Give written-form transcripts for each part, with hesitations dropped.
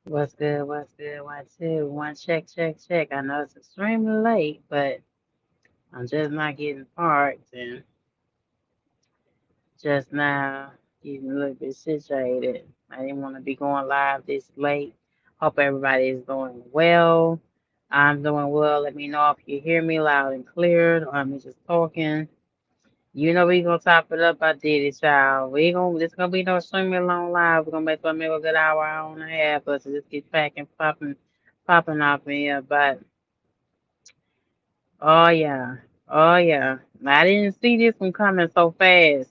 What's good? What's good? What's two? One check, check, check. I know it's extremely late, but I'm just not getting parked and just now getting a little bit situated. I didn't want to be going live this late. Hope everybody is doing well. I'm doing well. Let me know if you hear me loud and clear or I'm just talking. You know we gonna top it up. I did it, child. We gonna This gonna be no streaming long live. We're gonna make maybe a good hour and a half, but to just get back and popping off in here. But oh yeah, oh yeah. I didn't see this one coming so fast.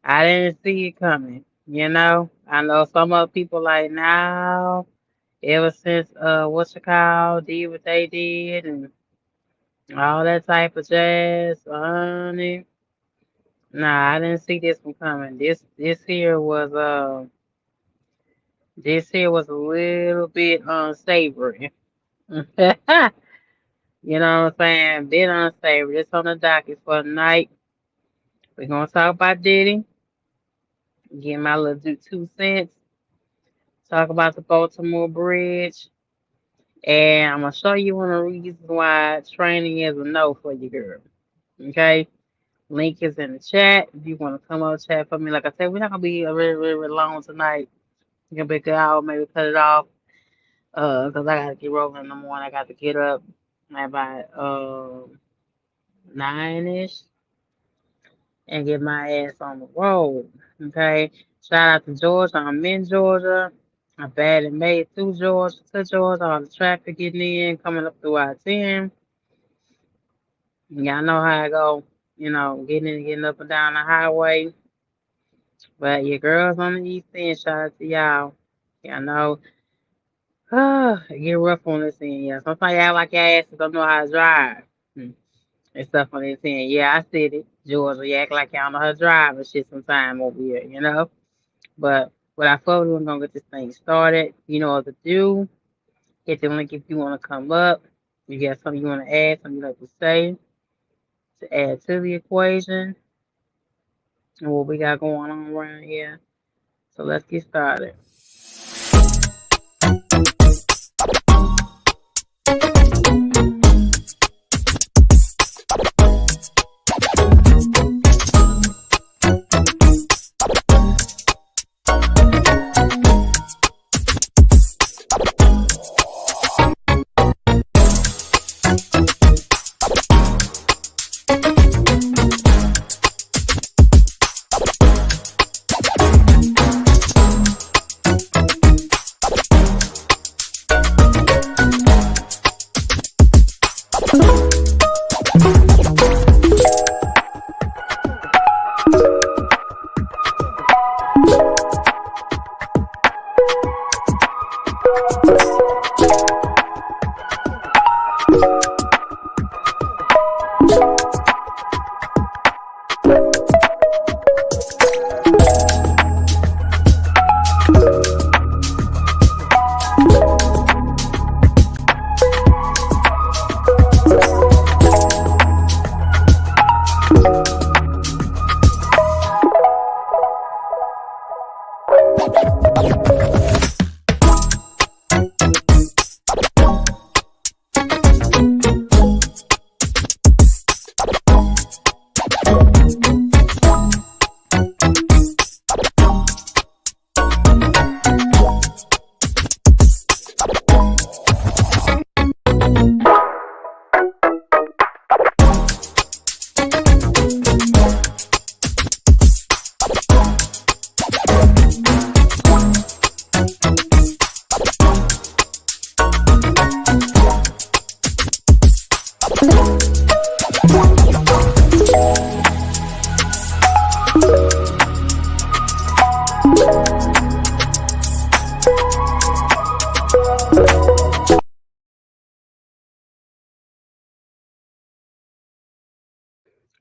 I didn't see it coming. I know some other people like now. Ever since what's it called, did what they did and all that type of jazz, honey. Nah, I didn't see this one coming. This here was a little bit unsavory. You know what I'm saying? Bit unsavory. This on the docket for tonight. We're gonna talk about Diddy. Get my little 2 cents. Talk about the Baltimore Bridge. And I'm gonna show you one of the reasons why training is a no for you, girl. Okay? Link is in the chat. If you wanna come up chat for me. Like I said, we're not gonna be really, really, really long tonight. It's gonna be a good hour, maybe cut it off. Cause I gotta get rolling in the morning. I got to get up at about 9ish and get my ass on the road. Okay. Shout out to Georgia. I'm in Georgia. I bad and made through Georgia to Georgia. All the traffic getting in, coming up through I-10. Y'all know how I go. Getting in, getting up and down the highway. But your girls on the east end, shout out to y'all. Y'all know, it get rough on this end. Yeah, sometimes y'all like your asses don't know how to drive. Hmm. And stuff on this end. Yeah, I said it. Georgia, you act like y'all know how to drive and shit sometime over here. But without further ado, I'm gonna get this thing started. You know what to do. Hit the link if you wanna come up. You got something you wanna add, something you like to say to add to the equation and what we got going on around here. So let's get started.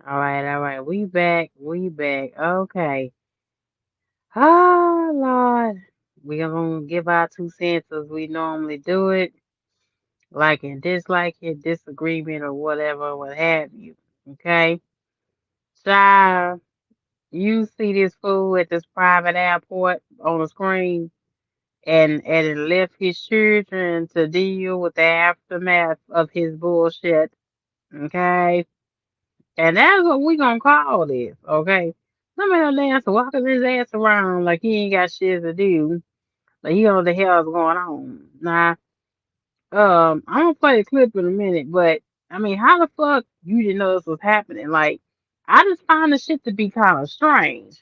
All right. We back. We back. Okay. Oh Lord. We are gonna give our 2 cents as we normally do it. Like and dislike it, disagreement or whatever, what have you. Okay? Child, you see this fool at this private airport on the screen. and it left his children to deal with the aftermath of his bullshit. Okay? And that's what we gonna call this, okay? Some man dance walking his ass around like he ain't got shit to do. Like he don't know what the hell's going on. Now, I'm gonna play the clip in a minute, but I mean, how the fuck you didn't know this was happening? Like, I just find the shit to be kind of strange.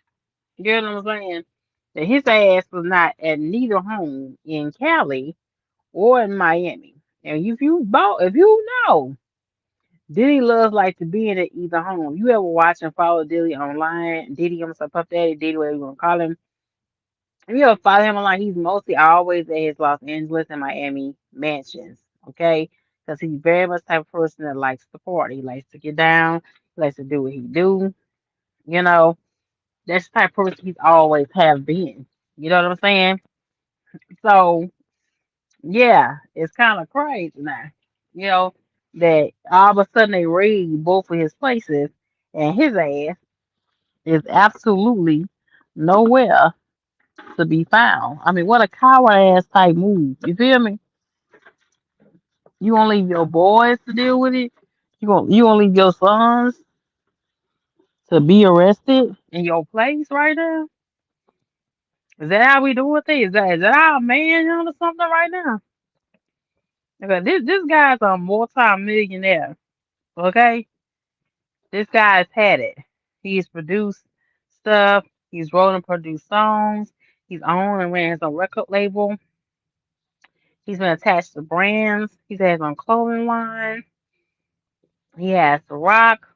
You get what I'm saying? That his ass was not at neither home in Cali or in Miami. And if you know, Diddy loves like to be in at either home. You ever watch and follow Diddy online? Diddy, I'm sorry, Puff Daddy, Diddy, whatever you want to call him. If you ever follow him online, he's mostly always at his Los Angeles and Miami mansions, okay? Because he's very much the type of person that likes to party. He likes to get down. He likes to do what he do. You know, that's the type of person he's always have been. You know what I'm saying? So, yeah, it's kind of crazy now. You know, that all of a sudden they raid both of his places and his ass is absolutely nowhere to be found. I mean, what a coward ass type move. You feel me? You gonna leave your boys to deal with it? You gonna leave your sons to be arrested in your place right now? Is that how we doing things? Is that our man or something right now? Okay, this guy's a multi-millionaire. Okay, this guy's had it. He's produced stuff. He's wrote and produced songs. He's owned and ran his own record label. He's been attached to brands. He's had his own clothing line. He has The Rock.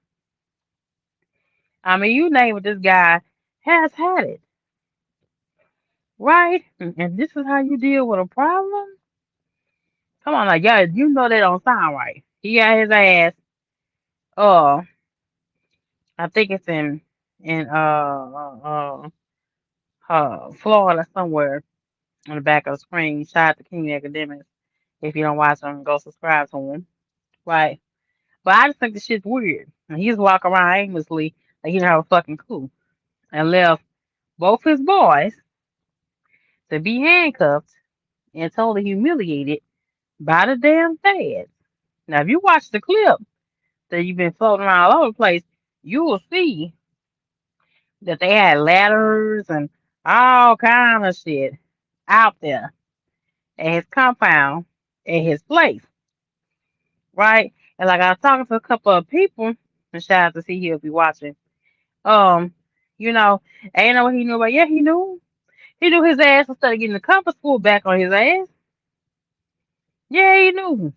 I mean, you name it, this guy has had it, right? And this is how you deal with a problem? Come on, like, yeah, you know that don't sound right. He got his ass, uh, I think it's in Florida somewhere on the back of the screen. Shout out to King Academics. If you don't watch them, go subscribe to him, right? But I just think the shit's weird. And he just walk around aimlessly like he don't have a fucking clue and left both his boys to be handcuffed and totally humiliated by the damn feds. Now, if you watch the clip that you've been floating around all over the place, you will see that they had ladders and all kind of shit out there at his compound, at his place, right? And like I was talking to a couple of people, and shout out to see he'll be watching. Um, you know, ain't know what he knew about. Yeah, he knew. He knew his ass instead of getting the compass pulled back on his ass. Yeah, he knew.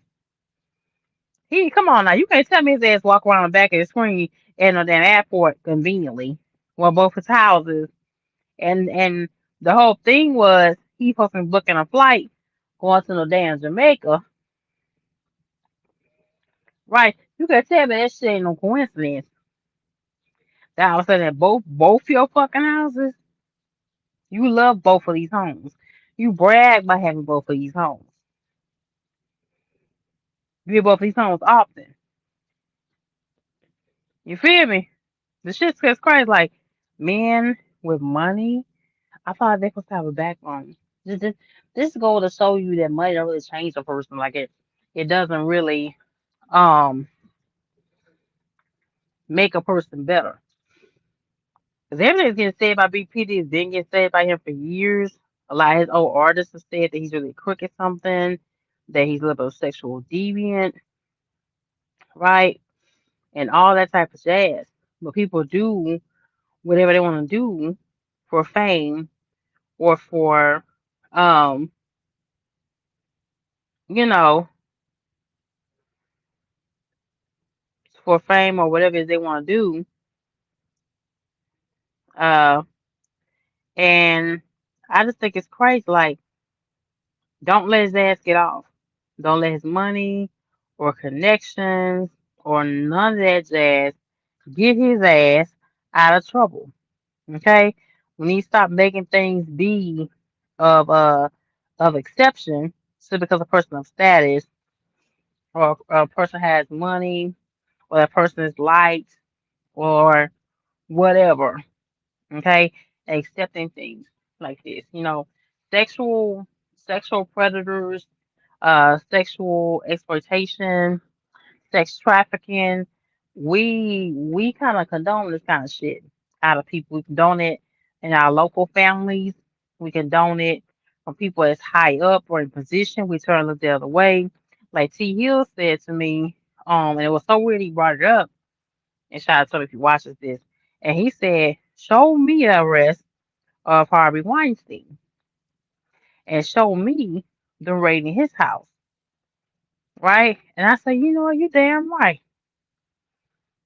He come on now. You can't tell me his ass walk around the back of the screen at no damn airport conveniently. Well, both his houses and the whole thing was he fucking booking a flight going to no damn Jamaica. Right. You can tell me that shit ain't no coincidence. That all of a sudden at both your fucking houses, you love both of these homes. You brag by having both of these homes. You get both of these homes often. You feel me? The shit's gets crazy. Like men with money, I thought they supposed to have a backbone. This goal to show you that money don't really change a person. Like it doesn't really um make a person better. Because everything's getting said by Big P. It's been getting said by him for years. A lot of his old artists have said that he's really crooked something, that he's a little bit of sexual deviant, right? And all that type of jazz. But people do whatever they want to do for fame or for um, you know, for fame or whatever it is they want to do. Uh, and I just think it's crazy. Like, don't let his ass get off. Don't let his money or connections or none of that jazz get his ass out of trouble. Okay? We need to stop making things be of of exception simply because a person of status or a person has money or that person is liked or whatever. Okay? Accepting things like this. Sexual. sexual predators, sexual exploitation, sex trafficking. We kind of condone this kind of shit out of people. We condone it in our local families. We condone it from people that's high up or in position. We turn and look the other way. Like T. Hill said to me, and it was so weird he brought it up. And shout out to him if he watches this. And he said, "Show me the arrest of Harvey Weinstein, and show me the raid in his house." Right? And I said, you know what, you damn right.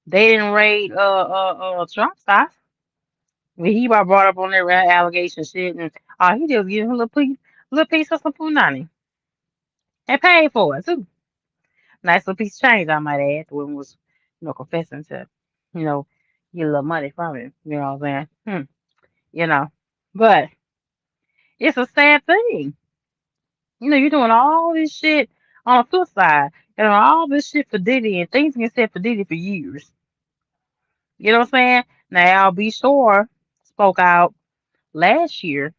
They didn't raid Trump's house. When he got brought up on their allegation shit, and all he did was give him a little piece of some punani and paid for it too. Nice little piece of change, I might add. The woman was, confessing to, you know, get a little money from him. You know what I'm saying? You know, but it's a sad thing. You're doing all this shit on the flip side, and all this shit for Diddy, and things been said for Diddy for years. You know what I'm saying? Now, Be Sure spoke out last year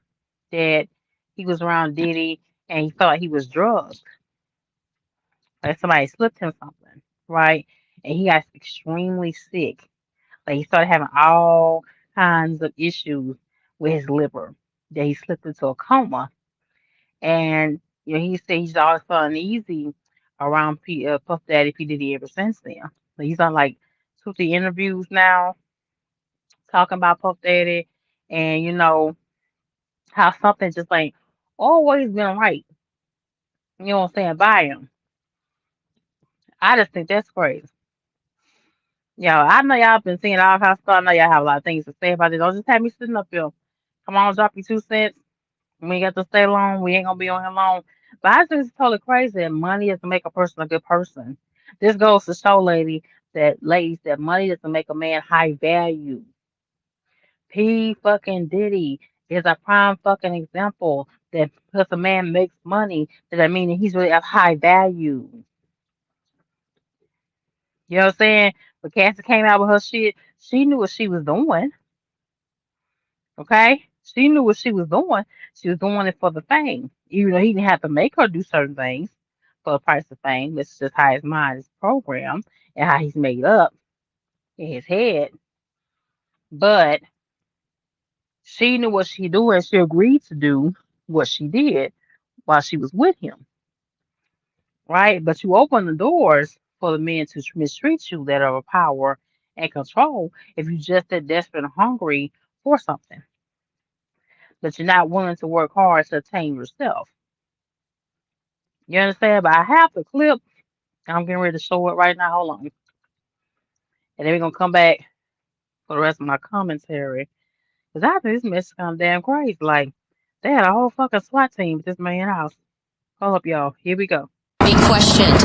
that he was around Diddy and he thought he was drugged. Like somebody slipped him something, right? And he got extremely sick. Like he started having all kinds of issues with his liver. That he slipped into a coma. And he said he's always felt uneasy around Puff Daddy P. Diddy ever since then. So he's on like 2-3 interviews now talking about Puff Daddy and how something just like always been right. You know what I'm saying? By him. I just think that's crazy. I know y'all been seeing all kinds of stuff. I know y'all have a lot of things to say about it. Don't just have me sitting up here. Come on, drop your 2 cents. We ain't got to stay long. We ain't gonna be on here long. But I think it's totally crazy that money doesn't make a person a good person. This goes to show, ladies, that money doesn't make a man high value. P fucking Diddy is a prime fucking example that because a man makes money, does that mean that he's really of high value? You know what I'm saying? When Cassie came out with her shit, she knew what she was doing. Okay? She knew what she was doing. She was doing it for the fame. Even though he didn't have to make her do certain things for the price of fame. This is just how his mind is programmed and how he's made up in his head. But she knew what she do and she agreed to do what she did while she was with him. Right? But you open the doors for the men to mistreat you that are of power and control if you're just that desperate and hungry for something. But you're not willing to work hard to attain yourself. You understand? But I have the clip. I'm getting ready to show it right now. Hold on. And then we're going to come back for the rest of my commentary. Because I think this mess is kind of damn crazy. Like, they had a whole fucking SWAT team at this man's house. Hold up, y'all. Here we go. Being questioned.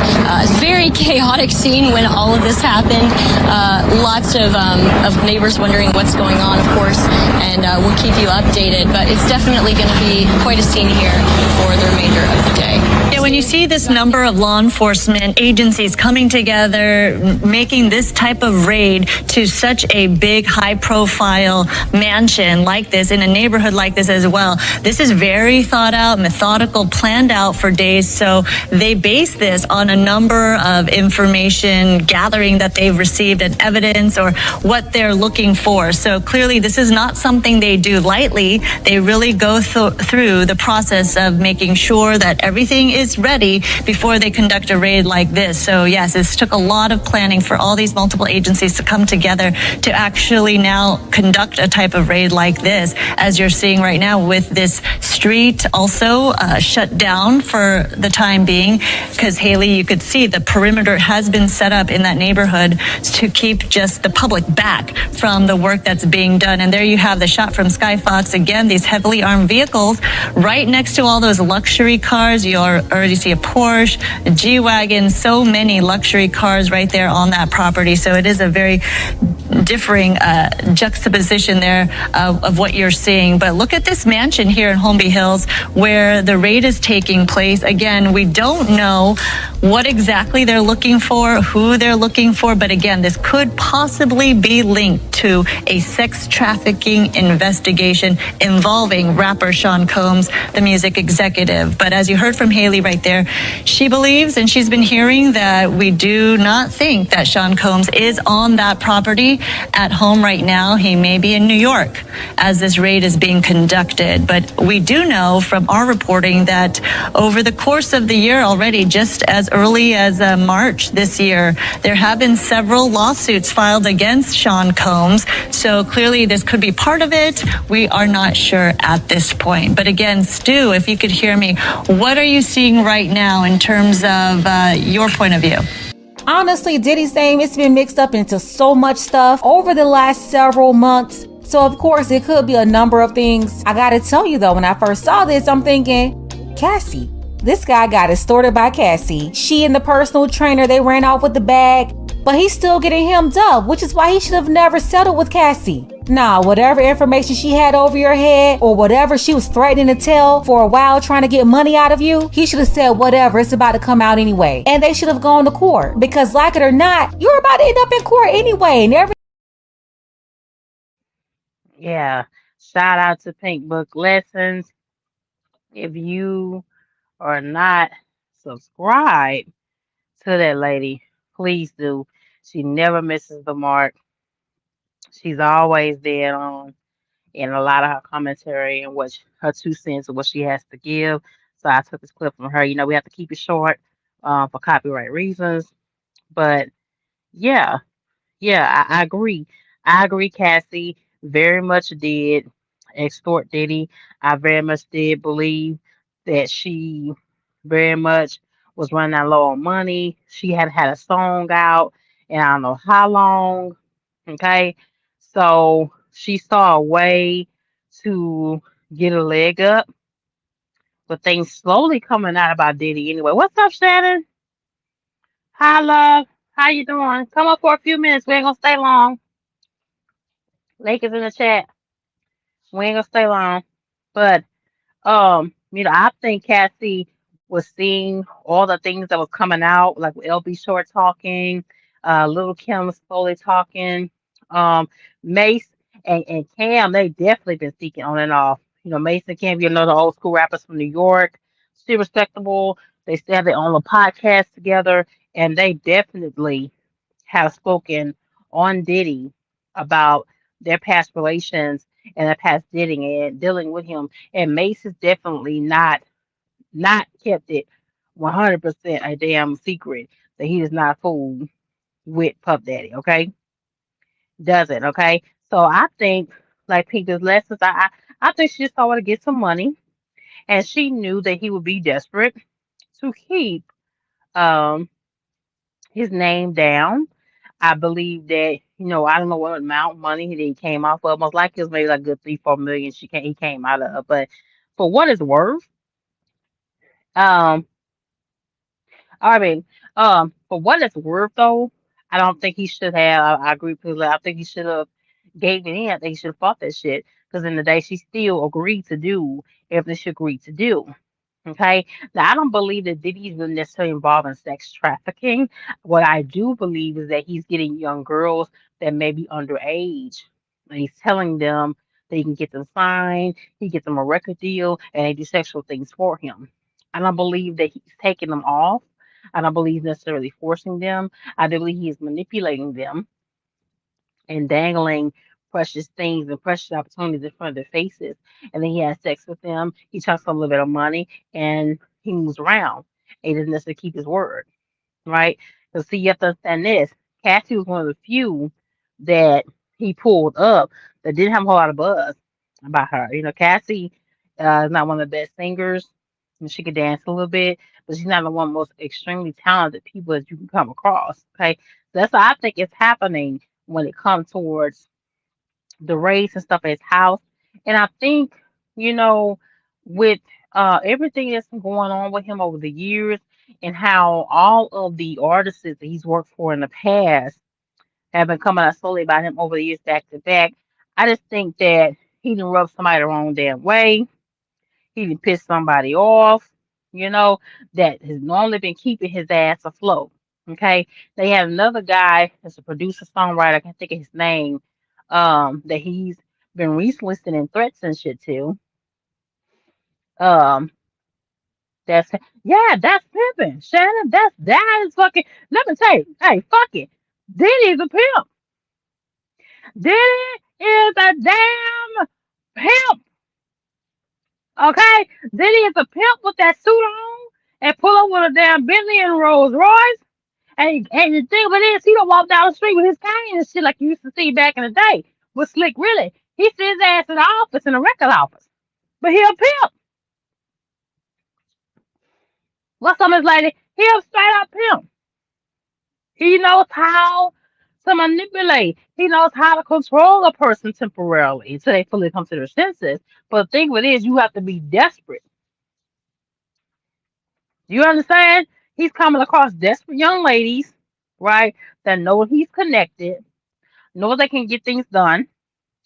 Very chaotic scene when all of this happened. Lots of neighbors wondering what's going on, of course, and we'll keep you updated. But it's definitely going to be quite a scene here for the remainder of the day. Yeah, when you see this number of law enforcement agencies coming together, making this type of raid to such a big, high-profile mansion like this, in a neighborhood like this as well, this is very thought out, methodical, planned out for days. So they base this on a number of information gathering that they've received and evidence or what they're looking for. So clearly this is not something they do lightly. They really go through the process of making sure that everything is ready before they conduct a raid like this. So yes, this took a lot of planning for all these multiple agencies to come together to actually now conduct a type of raid like this, as you're seeing right now with this street also shut down for the time being. Because, Haley, you could see the perimeter has been set up in that neighborhood to keep just the public back from the work that's being done. And there you have the shot from Sky Fox. Again, these heavily armed vehicles right next to all those luxury cars. You already see a Porsche, a G-Wagon, so many luxury cars right there on that property. So it is a very differing juxtaposition there of what you're seeing. But look at this mansion here in Holmby Hills where the raid is taking place. Again, we don't know what exactly they're looking for, who they're looking for, but again, this could possibly be linked to a sex trafficking investigation involving rapper Sean Combs, the music executive. But as you heard from Haley right there, she believes, and she's been hearing, that we do not think that Sean Combs is on that property at home right now. He may be in New York as this raid is being conducted. But we do know from our reporting that over the course of the year already, just as early as March this year, there have been several lawsuits filed against Sean Combs. So clearly this could be part of it. We are not sure at this point. But again, Stu, if you could hear me, what are you seeing right now in terms of your point of view? Honestly, Diddy's name, it's been mixed up into so much stuff over the last several months. So of course it could be a number of things. I gotta tell you though, when I first saw this, I'm thinking, Cassie. This guy got extorted by Cassie. She and the personal trainer, they ran off with the bag, but he's still getting hemmed up, which is why he should have never settled with Cassie. Nah, whatever information she had over your head or whatever she was threatening to tell for a while trying to get money out of you, he should have said whatever, it's about to come out anyway. And they should have gone to court because like it or not, you're about to end up in court anyway. And Yeah. Shout out to Pink Book Lessons. If you are not subscribed to that lady, please do. She never misses the mark. She's always dead on in a lot of her commentary and her 2 cents of what she has to give. So I took this clip from her. We have to keep it short for copyright reasons. But yeah, yeah, I agree. I agree, Cassie. Very much did extort Diddy. I very much did believe that she very much was running out low on money. She had had a song out, and I don't know how long. Okay, so she saw a way to get a leg up, but things slowly coming out about Diddy anyway. What's up, Shannon? Hi, love. How you doing? Come up for a few minutes. We ain't gonna stay long. Lakers in the chat. We ain't gonna stay long. But I think Cassie was seeing all the things that was coming out, like with LB Short talking, Little Kim slowly talking, Mace and Cam, they definitely been speaking on and off. Mace and Cam, the old school rappers from New York, still respectable. They still have their own little podcast together, and they definitely have spoken on Diddy about their past relations and their past dating and dealing with him. And Mace has definitely not kept it 100% a damn secret that he is not fooled with Puff Daddy. Okay, doesn't. Okay, so I think like Pinker's lessons. I think she just saw to get some money, and she knew that he would be desperate to keep um his name down. I believe that, I don't know what amount of money he came off of. Most likely it was maybe like a good 3, 4 million he came out of. But for what it's worth, um, I mean, for what it's worth though, I don't think he should have. I agree completely. I think he should have gave it in. I think he should have fought that shit. Because in the day she still agreed to do everything she agreed to do. Okay. Now I don't believe that Diddy's really necessarily involved in sex trafficking. What I do believe is that he's getting young girls that may be underage. And he's telling them that he can get them signed, he gets them a record deal, and they do sexual things for him. I don't believe that he's taking them off. I don't believe he's necessarily forcing them. I do believe he is manipulating them and dangling precious things and precious opportunities in front of their faces. And then he has sex with them. He talks a little bit of money and he moves around. He doesn't necessarily keep his word, right? So see, you have to understand this. Cassie was one of the few that he pulled up that didn't have a whole lot of buzz about her. Cassie is not one of the best singers. And she could dance a little bit, but she's not the one of the most extremely talented people that you can come across. Okay. So that's what I think is happening when it comes towards the race and stuff at his house. And I think, you know, with everything that's been going on with him over the years and how all of the artists that he's worked for in the past have been coming out slowly about him over the years back to back. I just think that he didn't rub somebody the wrong damn way. He didn't piss somebody off, you know, that has normally been keeping his ass afloat. Okay. They had another guy that's a producer, songwriter, I can't think of his name, that he's been recently sending threats and shit to. Um, that's that's pimping. Shannon, that is fucking, let me tell you, hey, fuck it. Diddy's a pimp. Diddy is a damn pimp. Okay? Diddy is a pimp with that suit on and pull up with a damn Bentley and Rolls Royce. And the thing of it is, he don't walk down the street with his cane and shit like you used to see back in the day with Slick Really. He sits his ass in the office, in the record office. But he a pimp. What's up, Miss Lady? He a straight up pimp. He knows how to manipulate. He knows how to control a person temporarily until they fully come to their senses. But the thing of it is, you have to be desperate. You understand? He's coming across desperate young ladies, right? That know he's connected, know they can get things done,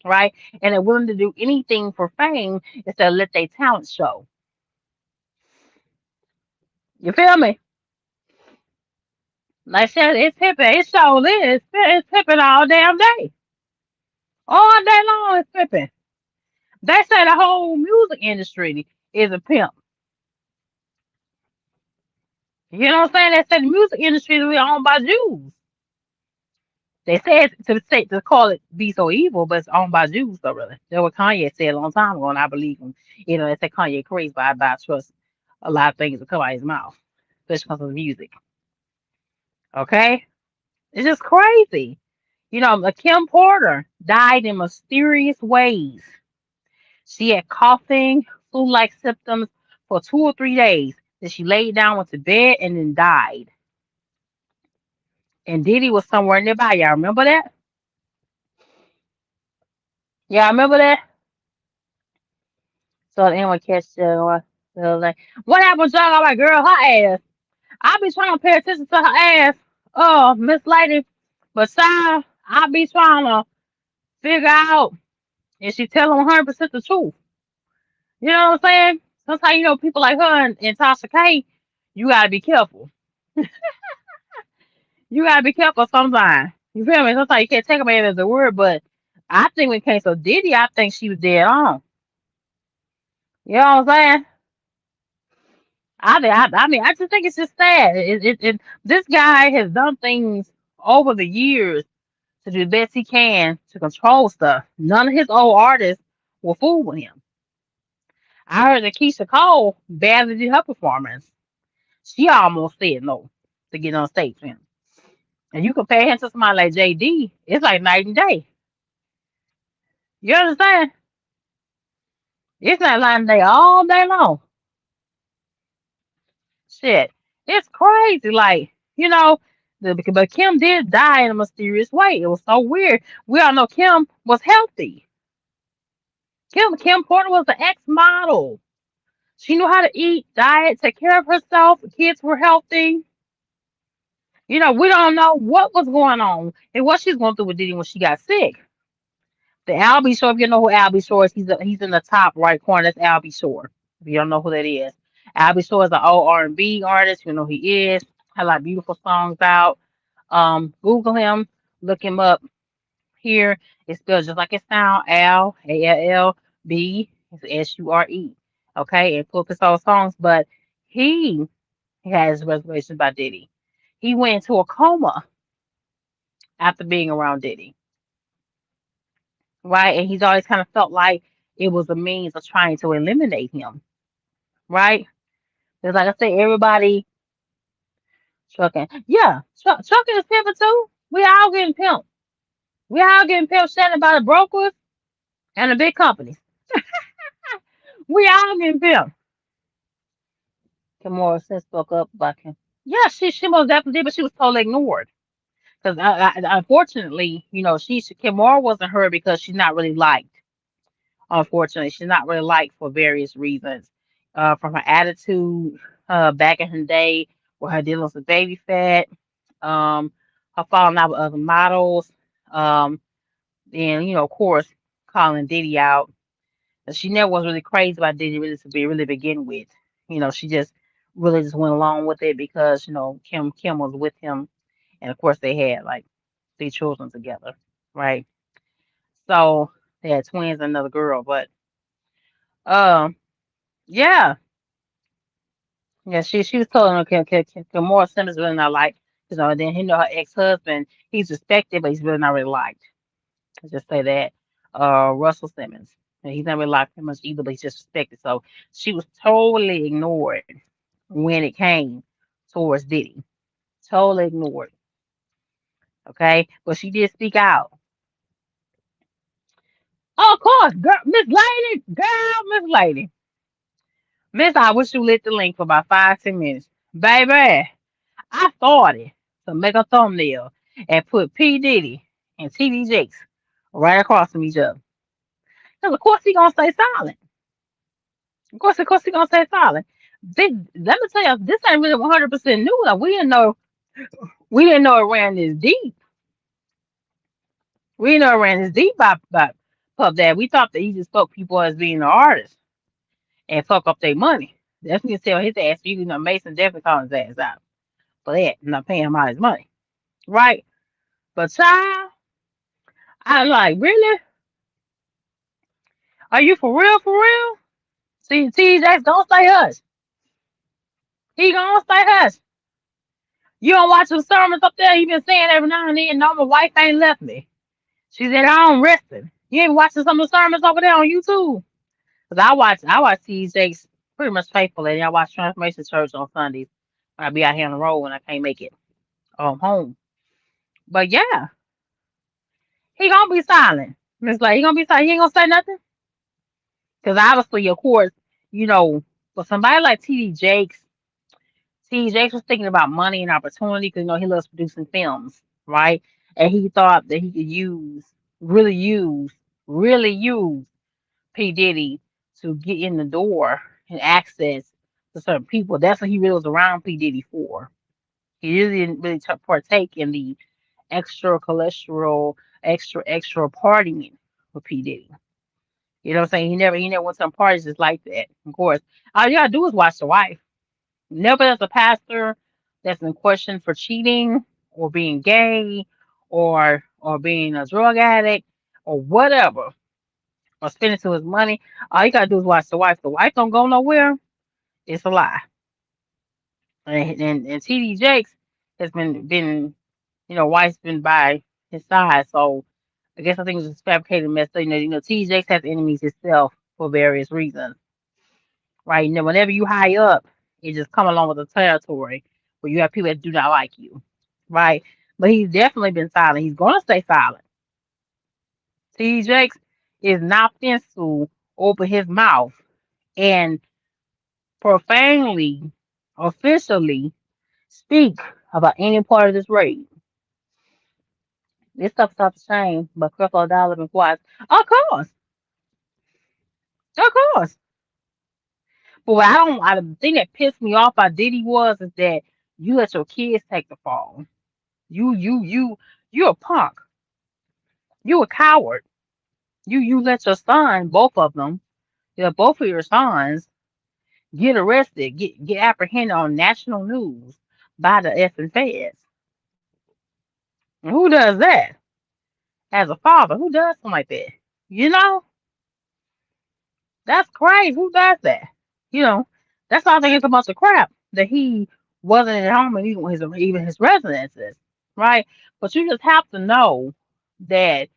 right? And they're willing to do anything for fame instead of let their talent show. You feel me? Like I said, it's pimping. It shows is. It's pimping all damn day. All day long it's pimping. They say the whole music industry is a pimp. You know what I'm saying? They say the music industry is owned by Jews. They said to call it be so evil, but it's owned by Jews, though, really. That's what Kanye said a long time ago, and I believe him. You know, they say Kanye crazy, but I trust a lot of things that come out of his mouth, especially because of the music. Okay? It's just crazy. You know, Kim Porter died in mysterious ways. She had coughing, flu-like symptoms for 2 or 3 days. Then she laid down, went to bed, and then died. And Diddy was somewhere nearby. Y'all remember that? Yeah, I remember that. So anyone catch like, what happened, John? I'm like, girl, her ass. I be trying to pay attention to her ass. Oh, Miss Lady. But Sam, I be trying to figure out if she telling 100% the truth. You know what I'm saying? Sometimes, you know, people like her and Tasha K, you gotta be careful. You gotta be careful sometimes. You feel me? Sometimes you can't take a man as a word, but I think when it came to Diddy, I think she was dead on. You know what I'm saying? I mean, I just think it's just sad. This guy has done things over the years to do the best he can to control stuff. None of his old artists will fool with him. I heard that Keisha Cole badly did her performance. She almost said no to get on stage with him. And you compare him to somebody like JD, it's like night and day. You understand? It's not night and day all day long. Shit. It's crazy. Like, you know, but Kim did die in a mysterious way. It was so weird. We all know Kim was healthy. Kim Porter was an ex-model. She knew how to eat, diet, take care of herself. The kids were healthy. You know, we don't know what was going on and what she's going through with Diddy when she got sick. The Albie Shore, if you know who Albie Shore is, he's in the top right corner. That's Albie Shore. If you don't know who that is, Albie Shore is an old R&B artist. You know who he is. Had a lot of beautiful songs out. Google him, look him up. Here it's spelled just like it sounds. Al ALLB SURE. Okay, and pull up his old songs, but he has reservations about Diddy. He went into a coma after being around Diddy, right? And he's always kind of felt like it was a means of trying to eliminate him, right? Because, like I said, everybody trucking. Yeah, trucking is pimping too. We all getting pimped. We all getting pimped, standing by the brokers and the big companies. We all getting pimped. Kimora since spoke up about him. Yeah, she most definitely did, but she was totally ignored. Because unfortunately, you know, Kimora wasn't her because she's not really liked. Unfortunately, she's not really liked for various reasons. From her attitude back in her day, with her dealing with baby fat, um, her falling out with other models, um, and of course, calling Diddy out. And she never was really crazy about Diddy really begin with. She just really just went along with it because Kim was with him, and of course they had like 3 children together, right? So they had twins and another girl, but um, yeah, yeah, she was telling her Kimora Simmons really not like, and then her ex-husband, he's respected, but he's really not really liked. Let's just say that. Russell Simmons. And he's not really liked him much either, but he's just respected. So she was totally ignored when it came towards Diddy. Totally ignored. Okay? But she did speak out. Oh, of course, girl, Miss Lady, girl, Miss Lady. Miss, I wish you lit the link for about 5, 10 minutes. Baby, I started to make a thumbnail and put P. Diddy and TD Jakes right across from each other. Because of course he gonna stay silent. Of course he gonna stay silent. Let me tell you, this ain't really 100% new. Like, we didn't know it ran this deep. We didn't know it ran this deep by Puff Dad. We thought that he just fucked people as being an artist and fuck up their money. That's when you tell his ass, Mason definitely calling his ass out for that, not paying him all his money. Right? But child, I like, really? Are you for real, for real? See, TJ's gonna stay hush. He gonna stay hush. You don't watch the sermons up there? He been saying every now and then, no, my wife ain't left me. She said, I'm resting. You ain't watching some of the sermons over there on YouTube? Because I watch TJ's pretty much faithfully. And I watch Transformation Church on Sundays when I be out here on the road when I can't make it home. But yeah, he gonna be silent. Miss Like, he gonna be silent. He ain't gonna say nothing. Because obviously, of course, you know, for somebody like TD Jakes was thinking about money and opportunity because he loves producing films, right? And he thought that he could really use, really use P Diddy to get in the door and access to certain people. That's what he really was around P Diddy for. He really didn't really partake in the extra cholesterol, extra partying with P Diddy. You know what I'm saying? He never went to some parties just like that. Of course, all you gotta do is watch the wife. Never as a pastor that's in question for cheating or being gay or being a drug addict or whatever or spending too much money. All you gotta do is watch the wife. The wife don't go nowhere. It's a lie. And TD Jakes has been wife's been by his side. So I guess I think it was just fabricated mess. So, TD Jakes has enemies himself for various reasons. Right? Whenever you high up, it just come along with the territory where you have people that do not like you. Right? But he's definitely been silent. He's gonna stay silent. TD Jakes is not finna to open his mouth and profanely, officially speak about any part of this raid. This stuff's off the chain, but Creflo Dollar been quiet. Of course, of course. But what the thing that pissed me off by Diddy was is that you let your kids take the fall. You a punk. You a coward. You let your son, both of them, both of your sons, get arrested, get apprehended on national news by the effing feds. Who does that? As a father, who does something like that? You know, that's crazy. Who does that? You know, that's all I think it's a bunch of crap that he wasn't at home and even his residences, right? But you just have to know that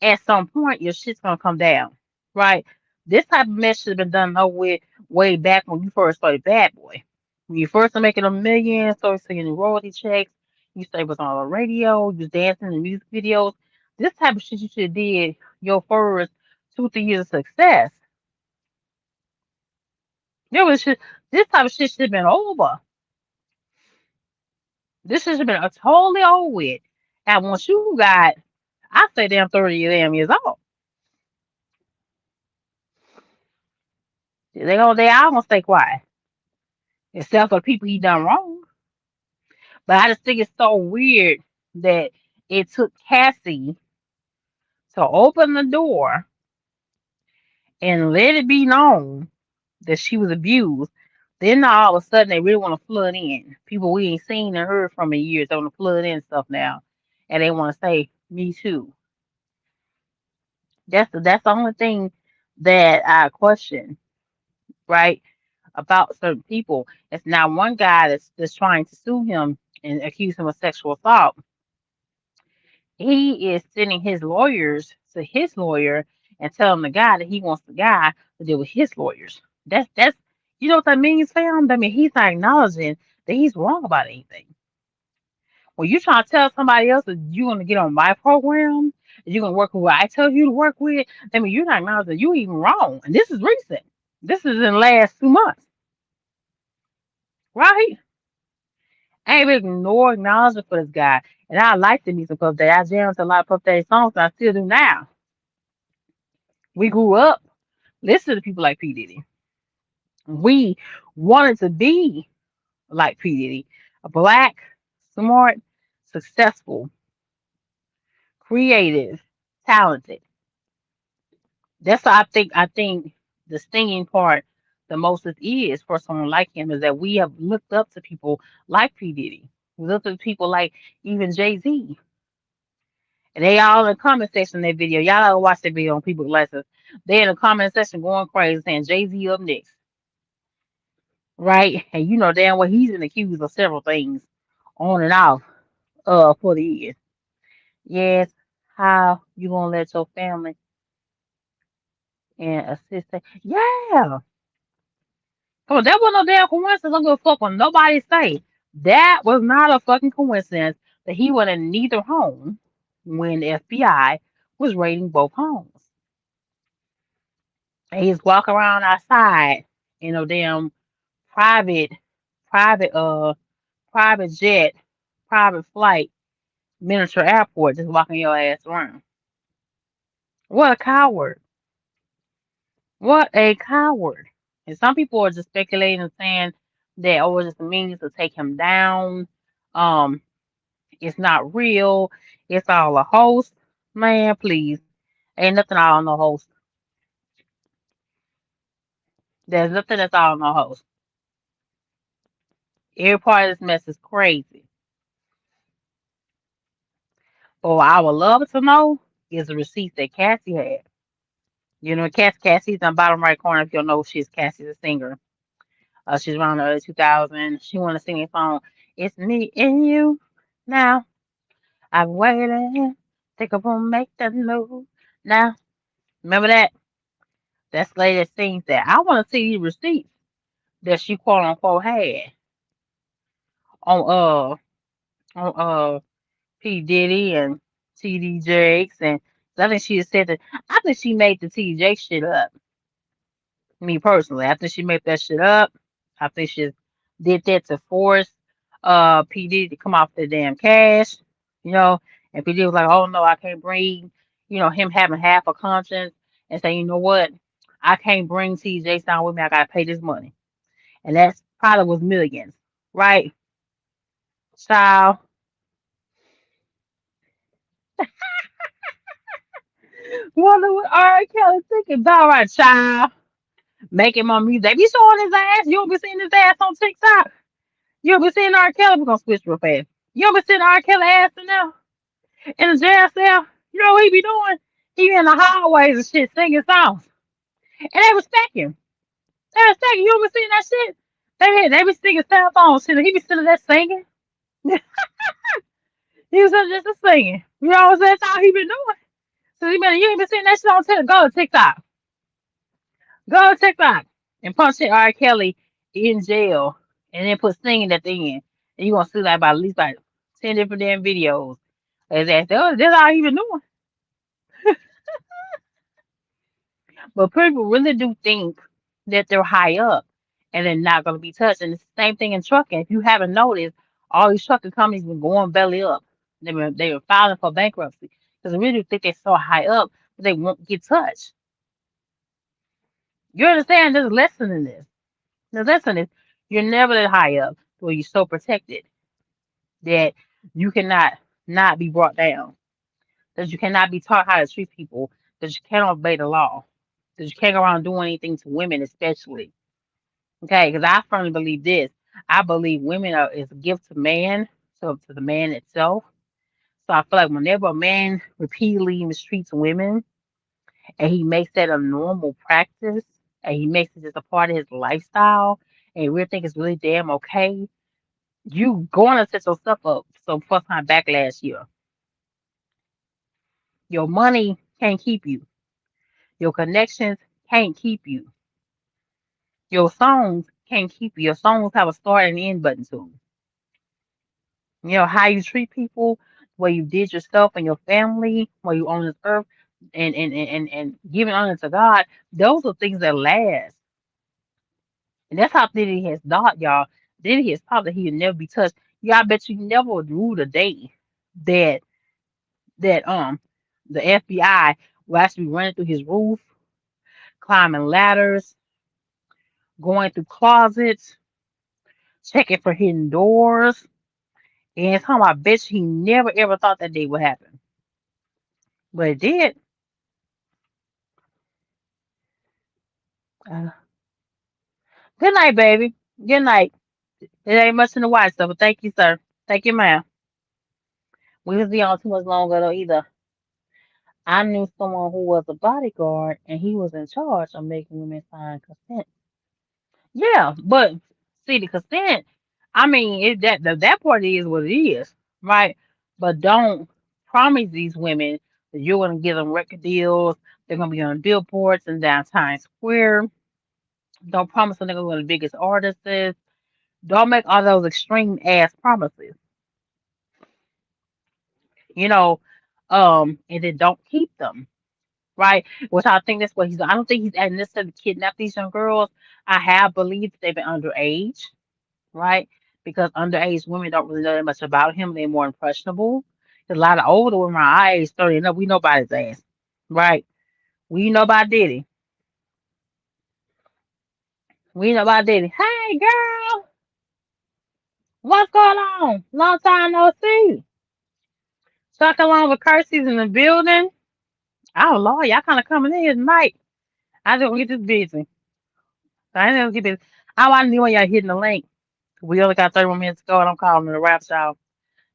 at some point your shit's gonna come down, right? This type of mess should have been done over with way back when you first started Bad Boy. When you first started making a million, started seeing the royalty checks, you started was on the radio, you was dancing in music videos. This type of shit you should have did your first 2, 3 years of success. There was shit, this type of shit should have been over. This should have been a totally over with. And once you got, I say damn 30 damn years old, they all gonna stay quiet. Except for the people he done wrong. But I just think it's so weird that it took Cassie to open the door and let it be known that she was abused. Then all of a sudden they really want to flood in. People we ain't seen and heard from in years, they want to flood in stuff now. And they want to say, me too. That's the only thing that I question, right? About certain people. It's now one guy that's trying to sue him and accuse him of sexual assault. He is sending his lawyers to his lawyer and telling the guy that he wants the guy to deal with his lawyers. That's you know what that means, fam? I mean, he's not acknowledging that he's wrong about anything. When you trying to tell somebody else that you're gonna get on my program, you're gonna work with what I tell you to work with, I mean, you're not acknowledging that you even wrong. And this is recent. This is in the last 2 months, right? I ain't been no acknowledgement for this guy. And I like to meet some Puff Daddy. I jam to a lot of Puff Daddy songs, and I still do now. We grew up listening to people like P. Diddy. We wanted to be like P. Diddy. A black, smart, successful, creative, talented. That's what I think the stinging part the most is for someone like him is that we have looked up to people like P. Diddy. We looked up to people like even Jay-Z. And they all in the comment section of that video. Y'all gotta watch that video on People Glasses. They in the comment section going crazy saying Jay-Z up next. Right? And you know damn well he's been accused of several things on and off for the years. Yes, how you gonna let your family and assist that? Yeah. Come on, that wasn't no damn coincidence. I don't give a fuck what nobody say. That was not a fucking coincidence that he was in neither home when the FBI was raiding both homes. And he's walking around outside in a damn private, private, private jet, private flight, miniature airport, just walking your ass around. What a coward. What a coward. And some people are just speculating and saying that, oh, it's just a means to take him down. Um, it's not real. It's all a hoax. Man, please. Ain't nothing all no hoax. There's nothing that's all no hoax. Every part of this mess is crazy. But what I would love to know is the receipts that Cassie had. You know, Cassie's in the bottom right corner. If you'll know, Cassie's a singer. She's around the early 2000s. She want to sing a song. It's me and you now. I've waited. Think I'm gonna make that move now. Remember that? That's the lady that sings that. I want to see the receipts that she quote unquote had on P Diddy and TD Jakes and I think she said that I think she made the TD Jakes shit up. Me personally, I think she made that shit up. I think she did that to force P Diddy to come off the damn cash, you know. And P Diddy was like, "Oh no, I can't bring," you know, him having half a conscience and saying, "You know what, I can't bring TD Jakes down with me. I gotta pay this money," and that's probably was millions, right, child? Wonder what R. Kelly thinking about, right, child? Making my music. They be showing his ass. You don't be seeing his ass on TikTok. You don't be seeing R. Kelly. We're gonna switch real fast. You don't be seeing R. Kelly ass in there in the jail cell. You know what he be doing? He be in the hallways and shit singing songs. And they respect him. They respect him. You don't be seeing that shit? They be singing cell phone shit. He be sitting there singing. He was just singing. You know what I'm saying? That's all he been doing. So you ain't been seeing that shit on TikTok. Go to TikTok. Go to TikTok and punch in R. Kelly in jail and then put singing at the end. And you're gonna see like about at least like 10 different damn videos. That's all he been doing. But people really do think that they're high up and they're not gonna be touched. And it's the same thing in trucking. If you haven't noticed, all these trucking companies been going belly up. They were filing for bankruptcy. Because they really think they're so high up that they won't get touched. You understand there's a lesson in this. The lesson is you're never that high up where you're so protected that you cannot not be brought down, that you cannot be taught how to treat people, that you cannot obey the law, that you can't go around doing anything to women, especially. Okay, because I firmly believe this. I believe women are is a gift to man, so to the man itself. So I feel like whenever a man repeatedly mistreats women and he makes that a normal practice and he makes it just a part of his lifestyle and you really think it's really damn okay, you going to set yourself up some first time backlash here. Your money can't keep you. Your connections can't keep you. Your songs can't keep you. Your songs have a start and end button to them. You know, how you treat people, where you did yourself and your family, where you on this earth, and giving honor to God, those are things that last. And that's how Diddy has thought, y'all. Diddy has thought that he would never be touched. Yeah, I bet you never would rule a day that that the FBI will actually be running through his roof, climbing ladders, going through closets, checking for hidden doors. And it's how I bet you he never ever thought that day would happen. But it did. Uh, Good night, baby. Good night. There ain't much in the white stuff, but thank you, sir. Thank you, ma'am. We was be on too much longer though either. I knew someone who was a bodyguard and he was in charge of making women sign consent. Yeah, but see the consent, I mean that part is what it is, right? But don't promise these women that you're gonna give them record deals, they're gonna be on billboards in downtown Square. Don't promise them they're gonna be one of the biggest artists. Don't make all those extreme ass promises, you know, and then don't keep them, right? Which I think that's what he's. I don't think he's necessarily kidnapped these young girls. I have believed that they've been underage, right? Because underage women don't really know that much about him. They're more impressionable. A lot of older women our age, 30 and up, we know about his ass, right? We know about Diddy. We know about Diddy. Hey, girl, what's going on? Long time no see. Stuck along with Kirsty's in the building. Oh, Lord, y'all kind of coming in here tonight. I just want to get this busy. I didn't get busy. I want to know when y'all hitting the link. We only got 31 minutes to go, and I'm calling it a wrap, y'all.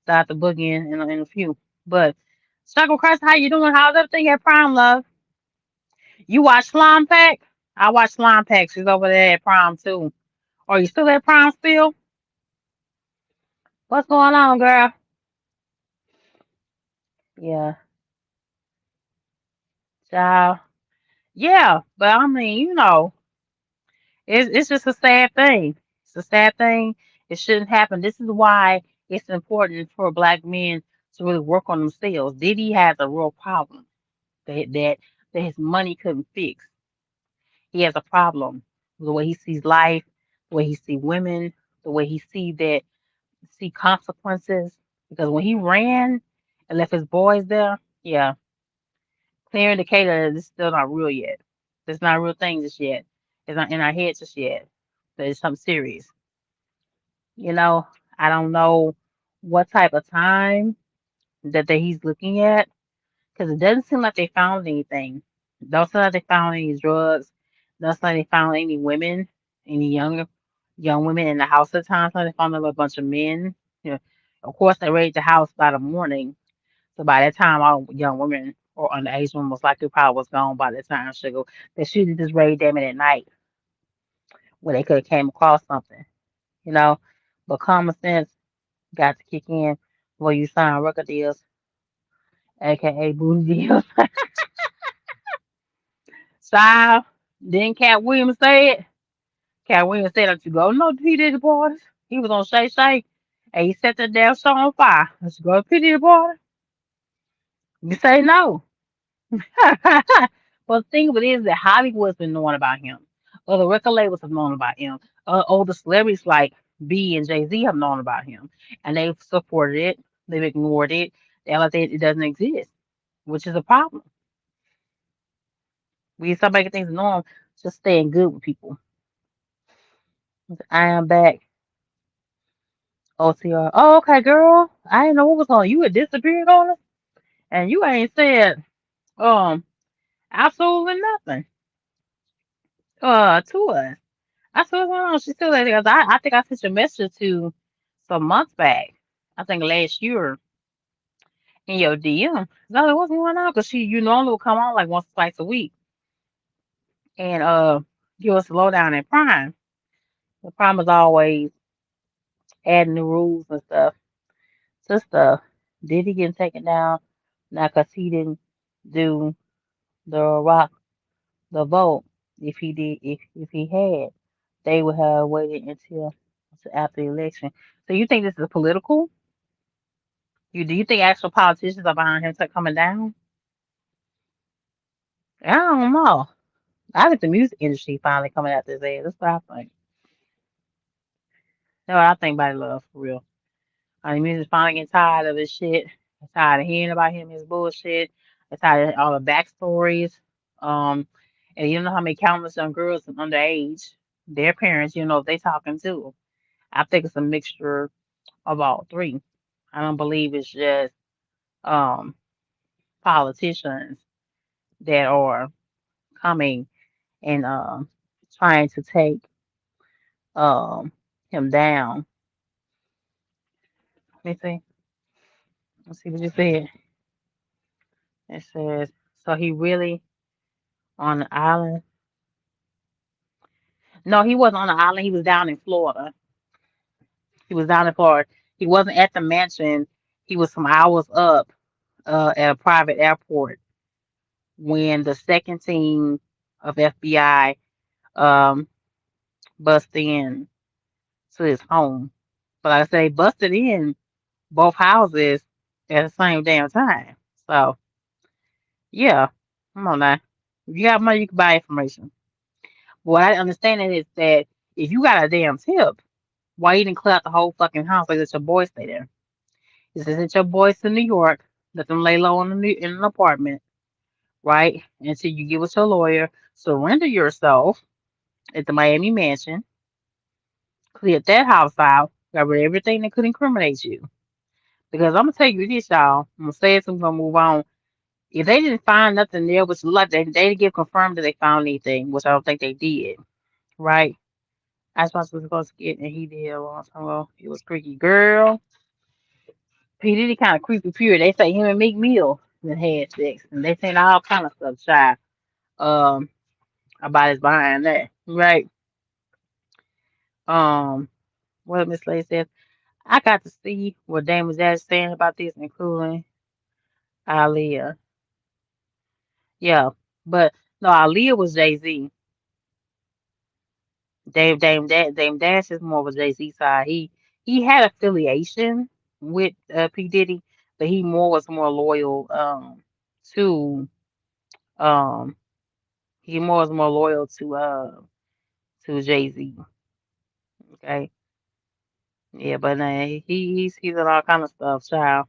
Start the boogie in a few. But Chuckle Crust, how you doing? How's everything at Prime, love? You watch Slime Pack? I watch Slime Pack. She's over there at Prime too. Are you still at Prime still? What's going on, girl? Yeah, child. Yeah, but I mean, it's just a sad thing. It's a sad thing. It shouldn't happen. This is why it's important for black men to really work on themselves. Diddy has a real problem that his money couldn't fix. He has a problem with the way he sees life, the way he sees women, the way he see consequences. Because when he ran and left his boys there, yeah, clear indicator is still not real yet. It's not a real thing just yet. It's not in our heads just yet. But it's something serious. You know, I don't know what type of time that he's looking at because it doesn't seem like they found anything. Don't seem like they found any drugs. Don't seem like they found any women, any young women in the house at the time. So they found a bunch of men. You know, of course, they raided the house by the morning. So by that time, all young women or underage women was likely probably was gone by the time. Sugar, they should have just raided them in at night where they could have came across something, you know. But common sense got to kick in before you sign record deals, aka booty deals. So then Cat Williams said, Cat Williams said, "Don't you go no P Diddy parties?" He was on Shay Shay, and he set that damn show on fire. Don't you go to P Diddy party? You say no. Well, the thing of it is that Hollywood's been knowing about him. Other record labels have known about him. Older celebrities like B and Jay Z have known about him, and they've supported it. They've ignored it. They act like it doesn't exist, which is a problem. We start making things normal, just staying good with people. I am back. OTR. Oh, okay, girl. I didn't know what was on. You had disappeared on us, and you ain't said um absolutely nothing to us. I said, what's going on? She still there because I think I sent you a message to some months back. I think last year in your DM. No, what's going on? Because you normally will come on like once or twice a week and give us a lowdown in Prime. The Prime is always adding new rules and stuff to stuff. Did he get taken down? Now, because he didn't do the rock the vote. If he did, if he had, they would have waited until after the election. So you think this is political? Do you think actual politicians are behind him coming down? I don't know. I think the music industry finally coming out this ass. That's what I think. That's what I think about love for real. The music's finally getting tired of his shit. They're tired of hearing about him, his bullshit. They're tired of all the backstories. Um, and you know how many countless young girls and underage, their parents, they talking to. I think it's a mixture of all three. I don't believe it's just um politicians that are coming and trying to take um him down. Let me see. Let's see what you said. It says so he really on the island. No, he wasn't on the island. He was down in Florida. He was down in Florida. He wasn't at the mansion. He was some hours up at a private airport when the second team of FBI um busted in to his home. But like I say, busted in both houses at the same damn time. So yeah, come on now. If you got money, you can buy information. What I understand is that if you got a damn tip, why you didn't clear out the whole fucking house like let your boys stay there? Is sent your boys to New York, let them lay low in an apartment, right? Until you get with your lawyer, surrender yourself at the Miami mansion, clear that house out, got rid of everything that could incriminate you. Because I'm gonna tell you this, y'all. I'm gonna say it, so I'm gonna move on. If they didn't find nothing there, which like they didn't get confirmed that they found anything, which I don't think they did, right? I was supposed to get, and he did a long time ago. It was Creaky Girl. P. Diddy kind of creepy period. They say him and Meek Mill that had sex, and they saying all kind of stuff, shy, um, about his behind that, right? Um, what Miss Lay says, I got to see what Dame was Dash saying about this, including Aaliyah. Yeah, but no, Aaliyah was Jay-Z. Dame Dash is more of a Jay-Z side. He had affiliation with P Diddy, but he was more loyal to um he more was more loyal to Jay-Z. Okay, yeah, but he's in all kind of stuff, child.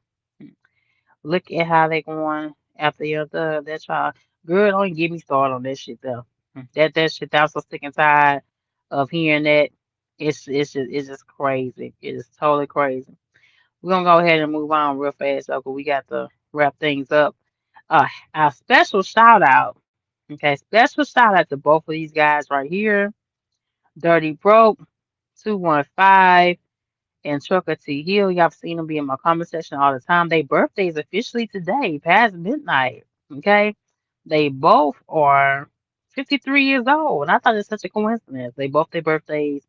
Look at how they going after that child. Girl, don't even get me started on that shit though. That shit, I'm so sick and tired of hearing that. It's just crazy. It is totally crazy. We're gonna go ahead and move on real fast though, 'cause we got to wrap things up. A special shout out. Okay, special shout out to both of these guys right here. Dirty Broke 215 and Trucker T Hill. Y'all seen them be in my comment section all the time. Their birthdays officially today, past midnight. Okay, they both are 53 years old, and I thought it's such a coincidence. They both their birthdays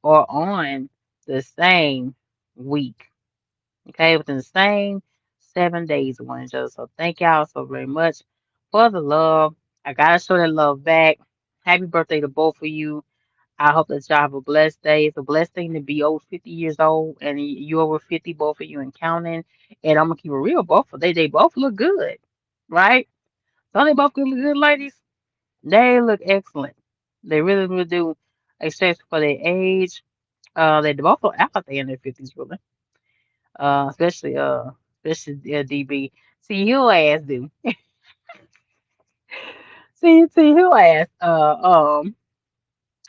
are on the same week. Okay, within the same 7 days of one another. So thank y'all so very much for the love. I gotta show that love back. Happy birthday to both of you. I hope that y'all have a blessed day. It's a blessed thing to be over 50 years old and you over 50, both of you and counting. And I'm gonna keep it real, both of they both look good, right? Don't they both look good, ladies? They look excellent. They really, really do, especially for their age. They both look out there in their 50s, really. Especially DB. See, he'll ass do. See, he'll ass.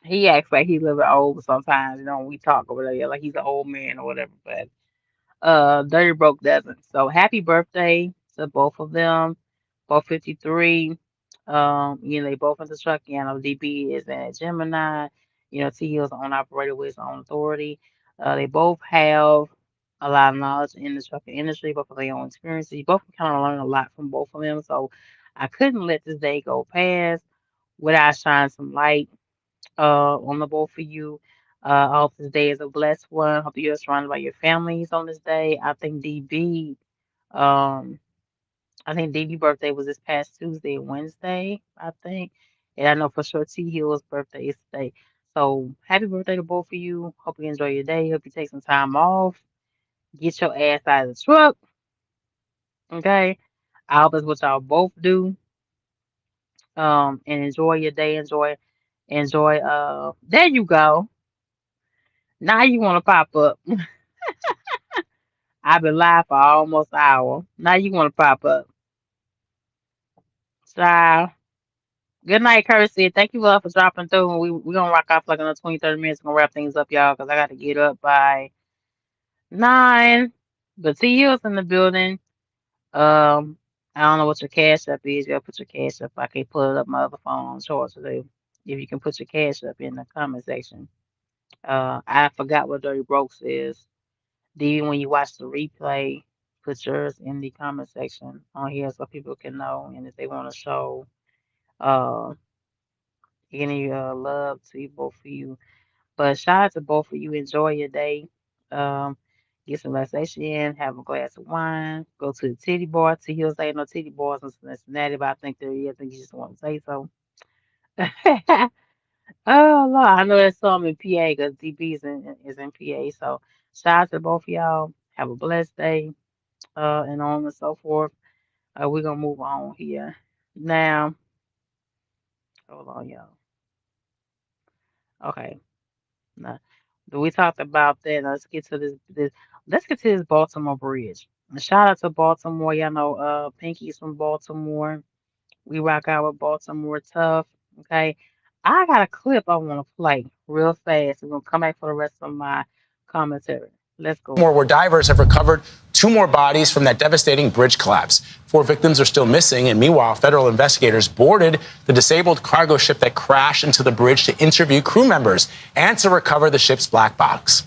He acts like he's a little bit old sometimes, when we talk over there, like he's an old man or whatever. But Dirty Broke doesn't. So happy birthday to both of them, both 53. They both in the truck. DB is a Gemini. T is on operator with his own authority. They both have a lot of knowledge in the trucking industry, both of their own experiences. You both kind of learn a lot from both of them. So I couldn't let this day go past without shining some light on the both of you. I hope this day is a blessed one. Hope you're surrounded by your families on this day. Um, I think DB birthday was this past Tuesday and Wednesday, I think. And I know for sure T Hill's birthday is today. So happy birthday to both of you. Hope you enjoy your day. Hope you take some time off. Get your ass out of the truck. Okay. I hope that's what y'all both do. And enjoy your day. Enjoy there you go. Now you wanna pop up. I've been live for almost an hour. Now you want to pop up. So, good night, Kirsty. Thank you, love, for dropping through. We're going to rock off like another 20, 30 minutes. We're going to wrap things up, y'all, because I got to get up by 9. But see you in the building. I don't know what your cash up is. You got to put your cash up. I can't pull it up my other phone on short today. If you can put your cash up in the comment section. I forgot what Dirty Brokes is. Even when you watch the replay, put yours in the comment section on here so people can know. And if they want to show uh any love to both of you. But shout out to both of you. Enjoy your day. Um, get some relaxation in, have a glass of wine, go to the titty bar. T Hills ain't no titty bars in Cincinnati, but I think there is. I think you just want to say so. Oh Lord, I know there's some in PA because DB is in PA. So shout out to both of y'all. Have a blessed day. And on and so forth. We're gonna move on here. Now, hold on, y'all. Okay. Now, we talked about that. Let's get to this Baltimore bridge. And shout out to Baltimore. Y'all know Pinky's from Baltimore. We rock out with Baltimore tough. Okay. I got a clip I want to play real fast. We're gonna come back for the rest of my commentary. Let's go. More where divers have recovered 2 more bodies from that devastating bridge collapse. 4 victims are still missing, and meanwhile, federal investigators boarded the disabled cargo ship that crashed into the bridge to interview crew members and to recover the ship's black box.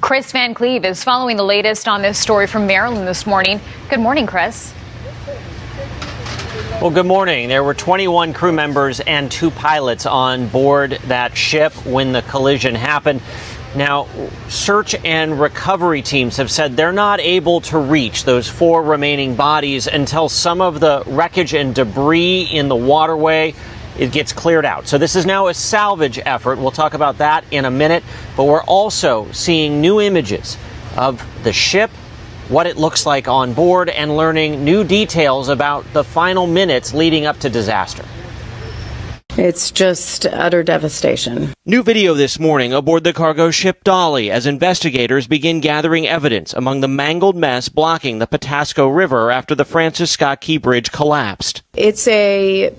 Chris Van Cleve is following the latest on this story from Maryland this morning. Good morning, Chris. Well, good morning. There were 21 crew members and 2 pilots on board that ship when the collision happened. Now, search and recovery teams have said they're not able to reach those 4 remaining bodies until some of the wreckage and debris in the waterway it gets cleared out. So this is now a salvage effort. We'll talk about that in a minute. But we're also seeing new images of the ship, what it looks like on board, and learning new details about the final minutes leading up to disaster. It's just utter devastation. New video this morning aboard the cargo ship Dolly as investigators begin gathering evidence among the mangled mess blocking the Patapsco River after the Francis Scott Key Bridge collapsed. It's a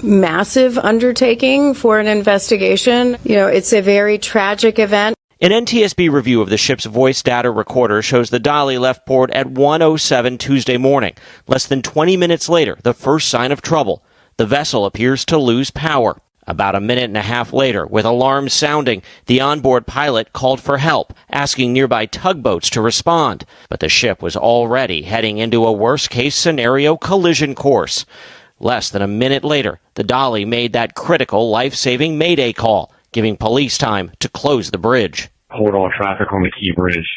massive undertaking for an investigation. It's a very tragic event. An NTSB review of the ship's voice data recorder shows the Dolly left port at 1:07 Tuesday morning. Less than 20 minutes later, the first sign of trouble. The vessel appears to lose power. About a minute and a half later, with alarms sounding, the onboard pilot called for help, asking nearby tugboats to respond. But the ship was already heading into a worst-case scenario collision course. Less than a minute later, the Dolly made that critical life-saving mayday call, giving police time to close the bridge. Hold all traffic on the Key Bridge.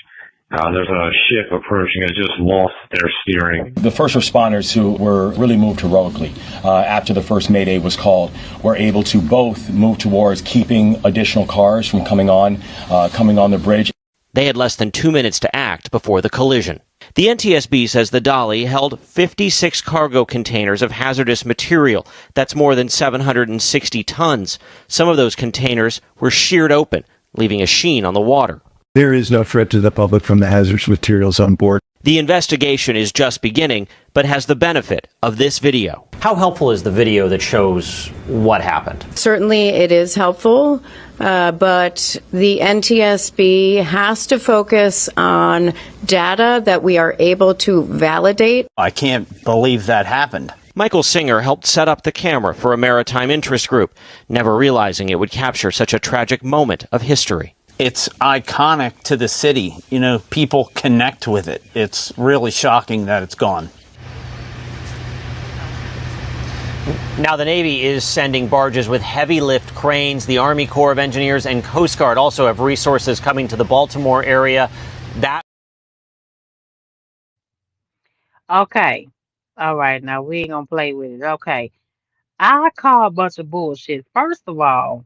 There's a ship approaching that just lost their steering. The first responders, who were really moved heroically after the first mayday was called, were able to both move towards keeping additional cars from coming on the bridge. They had less than 2 minutes to act before the collision. The NTSB says the Dolly held 56 cargo containers of hazardous material. That's more than 760 tons. Some of those containers were sheared open, leaving a sheen on the water. There is no threat to the public from the hazardous materials on board. The The investigation is just beginning, but has the benefit of this video. How helpful is the video that shows what happened? Certainly it is helpful, but the NTSB has to focus on data that we are able to validate. I can't believe that happened. Michael Singer helped set up the camera for a maritime interest group, never realizing it would capture such a tragic moment of history. It's iconic to the city. You know, people connect with it. It's really shocking that it's gone. Now, the Navy is sending barges with heavy lift cranes. The Army Corps of Engineers and Coast Guard also have resources coming to the Baltimore area. Okay. All right. Now we ain't gonna play with it. Okay. I call a bunch of bullshit. First of all,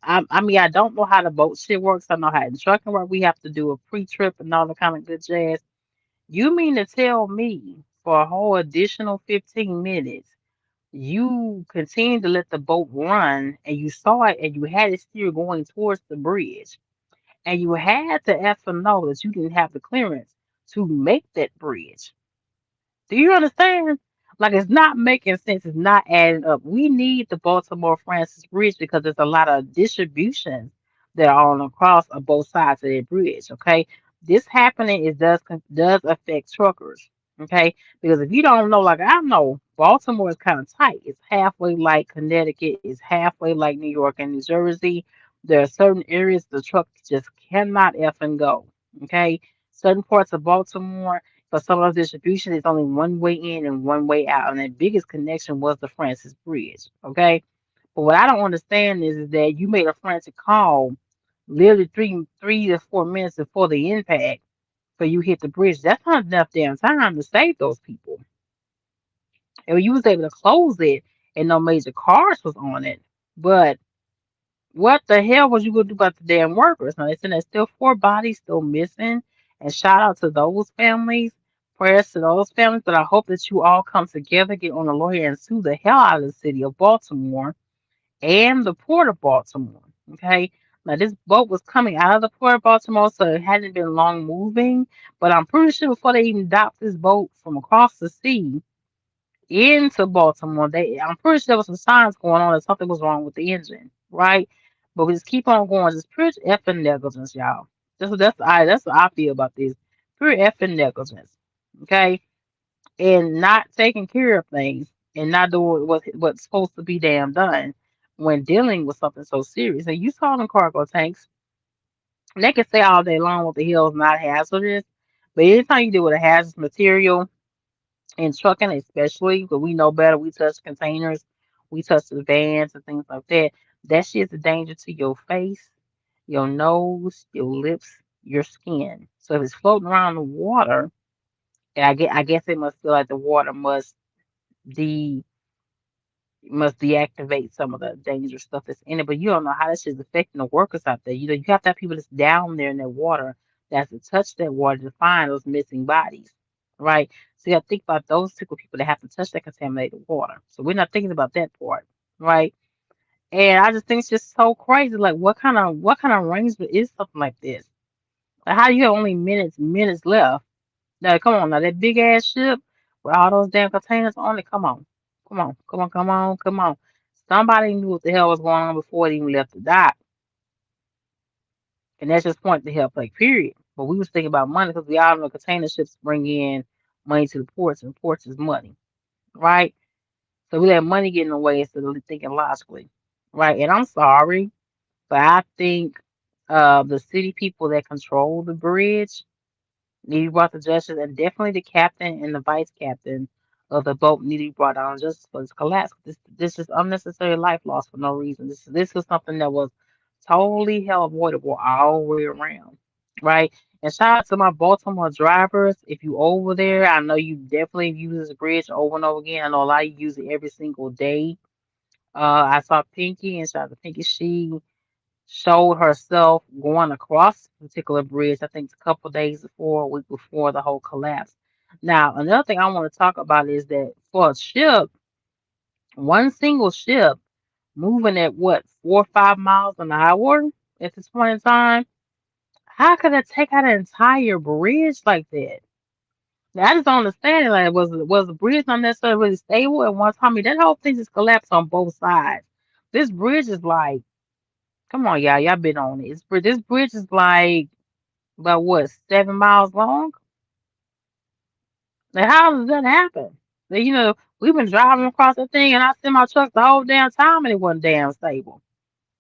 I mean, I don't know how the boat shit works. I know how the trucking work. We have to do a pre-trip and all the kind of good jazz. You mean to tell me for a whole additional 15 minutes, you continue to let the boat run and you saw it and you had it steer going towards the bridge and you had to effing know that you didn't have the clearance to make that bridge? Do you understand? Like, it's not making sense. It's not adding up. We need the Baltimore Francis Bridge because there's a lot of distributions that are on across of both sides of that bridge. Okay, this happening is does affect truckers. Okay, because if you don't know, like I know, Baltimore is kind of tight. It's halfway like Connecticut. It's halfway like New York and New Jersey. There are certain areas the trucks just cannot effing go. Okay, certain parts of Baltimore for some of the distribution, it's only one way in and one way out. And the biggest connection was the Francis Bridge. Okay. But what I don't understand is that you made a frantic call literally three to 4 minutes before the impact for you hit the bridge. That's not enough damn time to save those people. And you was able to close it and no major cars was on it. But what the hell was you gonna do about the damn workers? Now, it's in there's still 4 bodies still missing. And shout out to those families. Prayers to those families. But I hope that you all come together, get on a lawyer, and sue the hell out of the city of Baltimore and the port of Baltimore. Okay. Now this boat was coming out of the port of Baltimore, so it hadn't been long moving. But I'm pretty sure before they even docked this boat from across the sea into Baltimore, I'm pretty sure there was some signs going on that something was wrong with the engine, right? But we just keep on going. Just pure effing negligence, y'all. That's what I feel about this. Pure effing negligence. Okay? And not taking care of things and not doing what's supposed to be damn done when dealing with something so serious. And you saw them cargo tanks, and they can say all day long what the hell is not hazardous. But anytime you deal with a hazardous material, in trucking, especially, because we know better. We touch containers, we touch the vans and things like that. That shit's a danger to your face, your nose, your lips, your skin. So if it's floating around the water, and I guess it must feel like the water de must deactivate some of the dangerous stuff that's in it. But you don't know how that shit's affecting the workers out there. You know, you have to have people that's down there in that water that have to touch that water to find those missing bodies, right? So you got to think about those typical people that have to touch that contaminated water. So we're not thinking about that part, right? And I just think it's just so crazy. Like, what kind of arrangement is something like this? Like, how do you have only minutes left? Now, come on, now that big ass ship with all those damn containers on it. Come on, come on, come on, come on, come on. Somebody knew what the hell was going on before it even left the dock, and that's just point to help, like period. But we was thinking about money because we all know container ships bring in money to the ports, and ports is money, right? So we let money get in the way instead of thinking logically, right? And I'm sorry, but I think the city people that control the bridge need to be brought to justice, and definitely the captain and the vice captain of the boat need to be brought down justice for this collapse. This is unnecessary life loss for no reason. This is something that was totally hell avoidable all the way around, right? And shout out to my Baltimore drivers. If you over there, I know you definitely use this bridge over and over again. I know a lot of you use it every single day. I saw Pinky, and shout out to Pinky. She showed herself going across the particular bridge, I think a couple days before, a week before the whole collapse. Now, another thing I want to talk about is that for a ship, one single ship moving at what, 4 or 5 miles an hour at this point in time, How could it take out an entire bridge like that? Now, I just don't understand it. Like, was the bridge not necessarily really stable at one time? I mean, that whole thing just collapsed on both sides. This bridge is like, come on, y'all been on it. This bridge is like about what, 7 miles long? Like, how does that happen? Like, we've been driving across the thing, and I sent my truck the whole damn time, and it wasn't damn stable.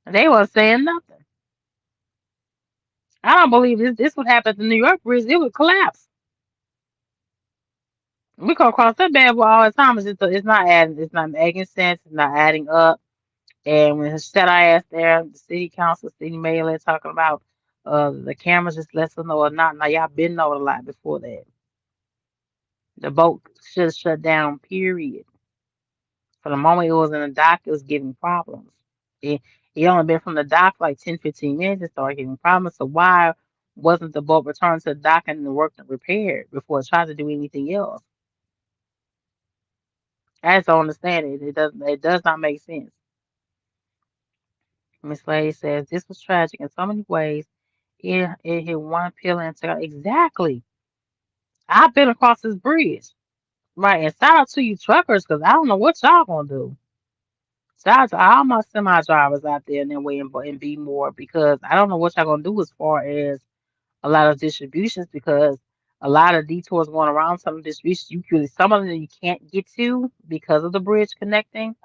And they wasn't saying nothing. I don't believe this would happen to New York Bridge. It would collapse. We go across that bad boy all the time. It's not adding. It's not making sense. It's not adding up. And when it set our ass there, the city council, city mayor, talking about the cameras just lets us know or not. Now y'all been know a lot before that. The boat should have shut down. Period. From the moment it was in the dock, it was giving problems. It it only been from the dock like 10, 15 minutes. It started giving problems. So why wasn't the boat returned to the dock and the work repaired before it tried to do anything else? I just don't understand it. It does not make sense. Miss Lady says this was tragic in so many ways. It hit one pillar and took out exactly. I've been across this bridge. Right. And shout out to you truckers, because I don't know what y'all gonna do. Shout out to all my semi drivers out there in that way and be more, because I don't know what y'all gonna do as far as a lot of distributions, because a lot of detours going around some of the distributions some of them you can't get to because of the bridge connecting.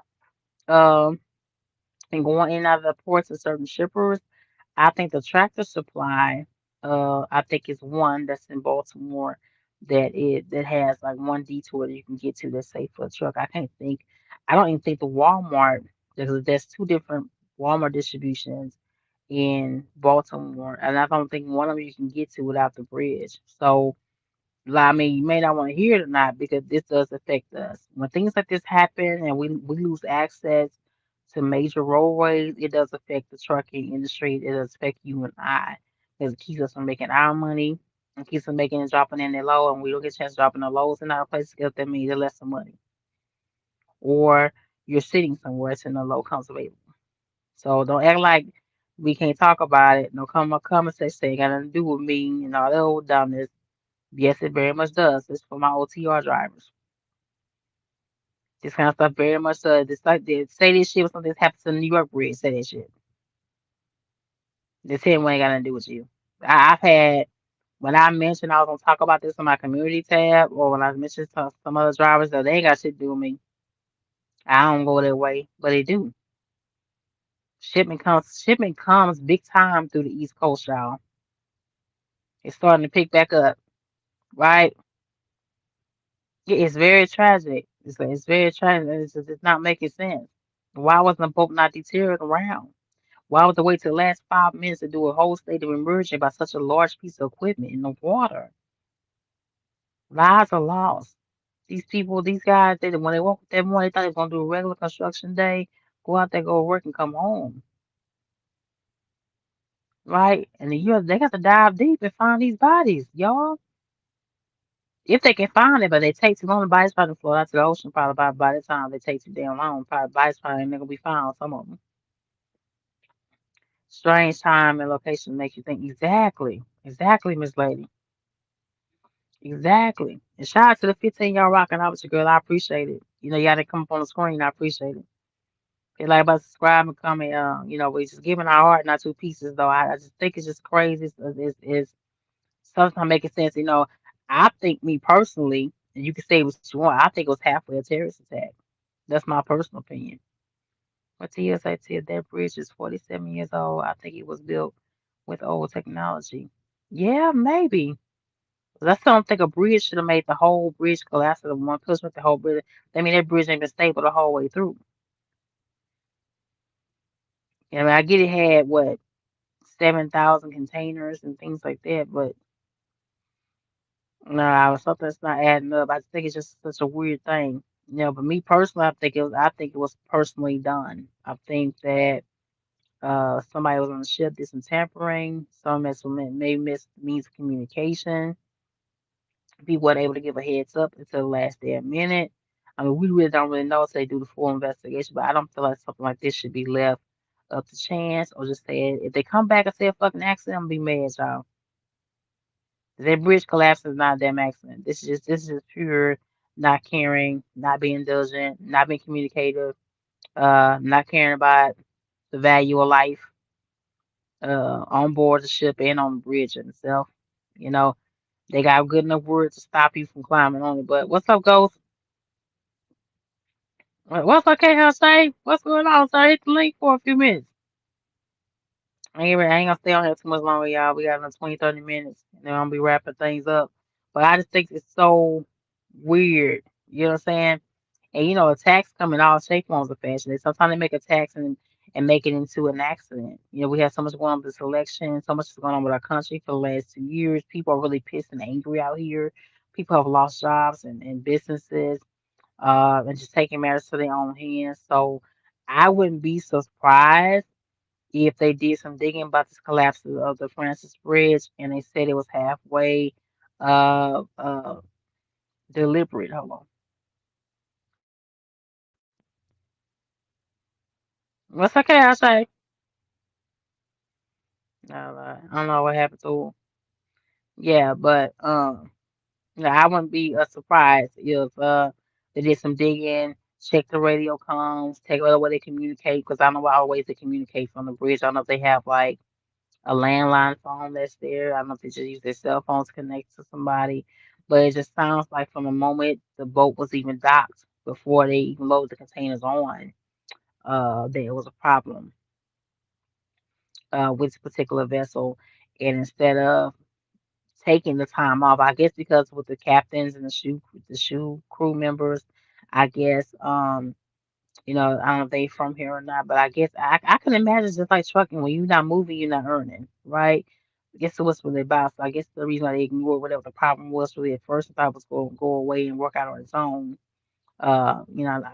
Um and going in and out of the ports of certain shippers. I think the Tractor Supply, I think is one that's in Baltimore that has like one detour that you can get to that's safe for a truck. I don't even think the Walmart, because there's two different Walmart distributions in Baltimore, and I don't think one of them you can get to without the bridge. So, I mean, you may not want to hear it or not, because this does affect us. When things like this happen and we lose access to major roadways, it does affect the trucking industry. It does affect you and I, because it keeps us from making our money and keeps us making and dropping in their low, and we don't get a chance to drop in the lows in our place. That means they're less of money, or you're sitting somewhere it's in the low comes available. So don't act like we can't talk about it. No, come and say it got nothing to do with me and all that old dumbness. Yes, it very much does. It's for my OTR drivers. This kind of stuff very much does. It's like they say this shit when something happens to the New York Bridge. Say that shit. This here ain't got nothing to do with you. I've had, when I mentioned I was gonna talk about this on my community tab, or when I mentioned some other drivers, that they ain't got shit to do with me. I don't go that way, but they do. Shipment comes big time through the East Coast, y'all. It's starting to pick back up, right? It's very tragic. It's very tragic. It's not making sense. Why wasn't the boat not deteriorated around? Why would they wait till the last 5 minutes to do a whole state of emergency about such a large piece of equipment in the water? Lives are lost. These people, these guys, when they woke up that morning, they thought they were gonna do a regular construction day, go out there, go to work, and come home, right? And then they got to dive deep and find these bodies, y'all. If they can find it, but they take too long, the bodies probably float out to the ocean. Probably by the time they take too damn long, probably bodies probably ain't gonna be found. Some of them. Strange time and location make you think. Exactly, Miss Lady. Exactly. And shout out to the 15 y'all rocking out with your girl. I appreciate it. Y'all didn't come up on the screen. I appreciate it. If like about subscribe and comment. We just giving our heart, not two pieces though. I just think it's just crazy. It's sometimes making sense. I think me personally, and you can say what you want. I think it was halfway a terrorist attack. That's my personal opinion. But TSA said that bridge is 47 years old. I think it was built with old technology. Yeah, maybe. 'Cause I still don't think a bridge should have made the whole bridge collapse at one push with the whole bridge. I mean, that bridge ain't been stable the whole way through. I get it had what, 7,000 containers and things like that, but no, something's not adding up. I think it's just such a weird thing. But me personally, I think it was personally done. I think that somebody was on the ship, did some tampering, maybe missed means of communication. People weren't able to give a heads up until the last damn minute. I mean, we really don't really know if they do the full investigation, but I don't feel like something like this should be left up to chance, or just say if they come back and say a fucking accident, I'm gonna be mad, y'all. That bridge collapse is not a damn accident. This is pure not caring, not being diligent, not being communicative, not caring about the value of life, on board the ship and on the bridge itself. You know, they got good enough word to stop you from climbing on it. But what's up, Ghost? What's okay, how say? What's going on, sir? Hit the link for a few minutes. I ain't gonna stay on here too much longer, y'all. We got another 20, 30 minutes, and then I'm gonna be wrapping things up. But I just think it's so weird. You know what I'm saying? And attacks come in all shape, forms, of fashion. Sometimes they make attacks and make it into an accident. We have so much going on with this election, so much is going on with our country for the last 2 years. People are really pissed and angry out here. People have lost jobs and businesses, and just taking matters to their own hands. So I wouldn't be surprised if they did some digging about this collapse of the Francis Bridge and they said it was halfway deliberate. Hold on. What's okay, I say? I don't know what happened to him. Yeah, but yeah, I wouldn't be surprised if they did some digging, check the radio comms, take away the way they communicate, because I know all ways they communicate from the bridge. I don't know if they have like a landline phone that's there. I don't know if they just use their cell phones to connect to somebody. But it just sounds like from the moment the boat was even docked, before they even loaded the containers on, there was a problem with this particular vessel. And instead of taking the time off, I guess because with the captains and the shoe crew members, I guess I don't know if they from here or not, but I guess I can imagine just like trucking, when you're not moving, you're not earning, right? I guess it was really about. So I guess the reason why they ignored whatever the problem was really at first, I thought it was going to go away and work out on its own. I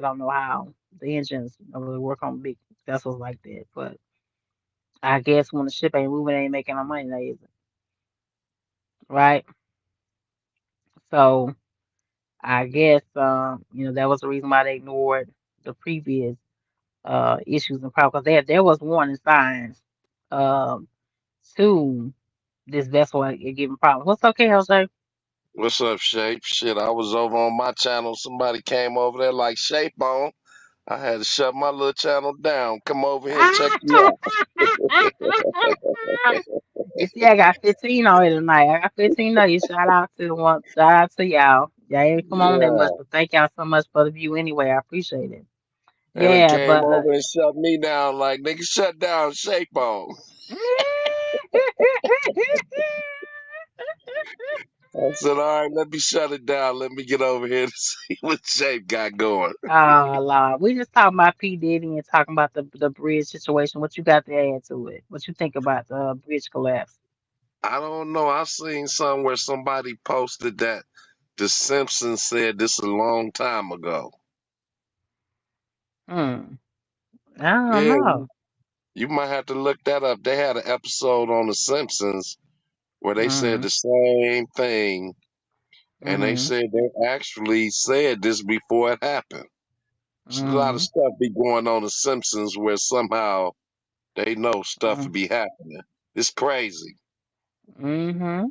don't know how the engines don't really work on big vessels like that, but I guess when the ship ain't moving, they ain't making no money, they isn't, right? So I guess that was the reason why they ignored the previous issues and problems. 'Cause there was warning signs um to this vessel giving problems. What's okay, Jose? What's up, Shape? Shit, I was over on my channel. Somebody came over there like Shape on. I had to shut my little channel down. Come over here and check you out. You see, I got 15 on it tonight. I got 15 of you. Shout out to the one. Shout out to y'all. Y'all ain't come on that much, Yeah. but thank y'all so much for the view anyway. I appreciate it. And it Yeah, came but over and shut me down like, nigga, shut down Shape on. I said, all right, let me shut it down. Let me get over here to see what Shape got going. oh Lord, we just talking about P Diddy and talking about the bridge situation. What you got to add to it? What you think about the bridge collapse? I don't know. I seen somewhere somebody posted that The Simpsons said this a long time ago. Hmm. I don't Yeah, know. you might have to look that up. They had an episode on The Simpsons where they said Mm-hmm. the same thing, and they Mm-hmm. said they actually said this before it happened. So a lot of Mm-hmm. stuff be going on The Simpsons where somehow they know stuff will Mm-hmm. be happening. It's crazy. Mm-hmm.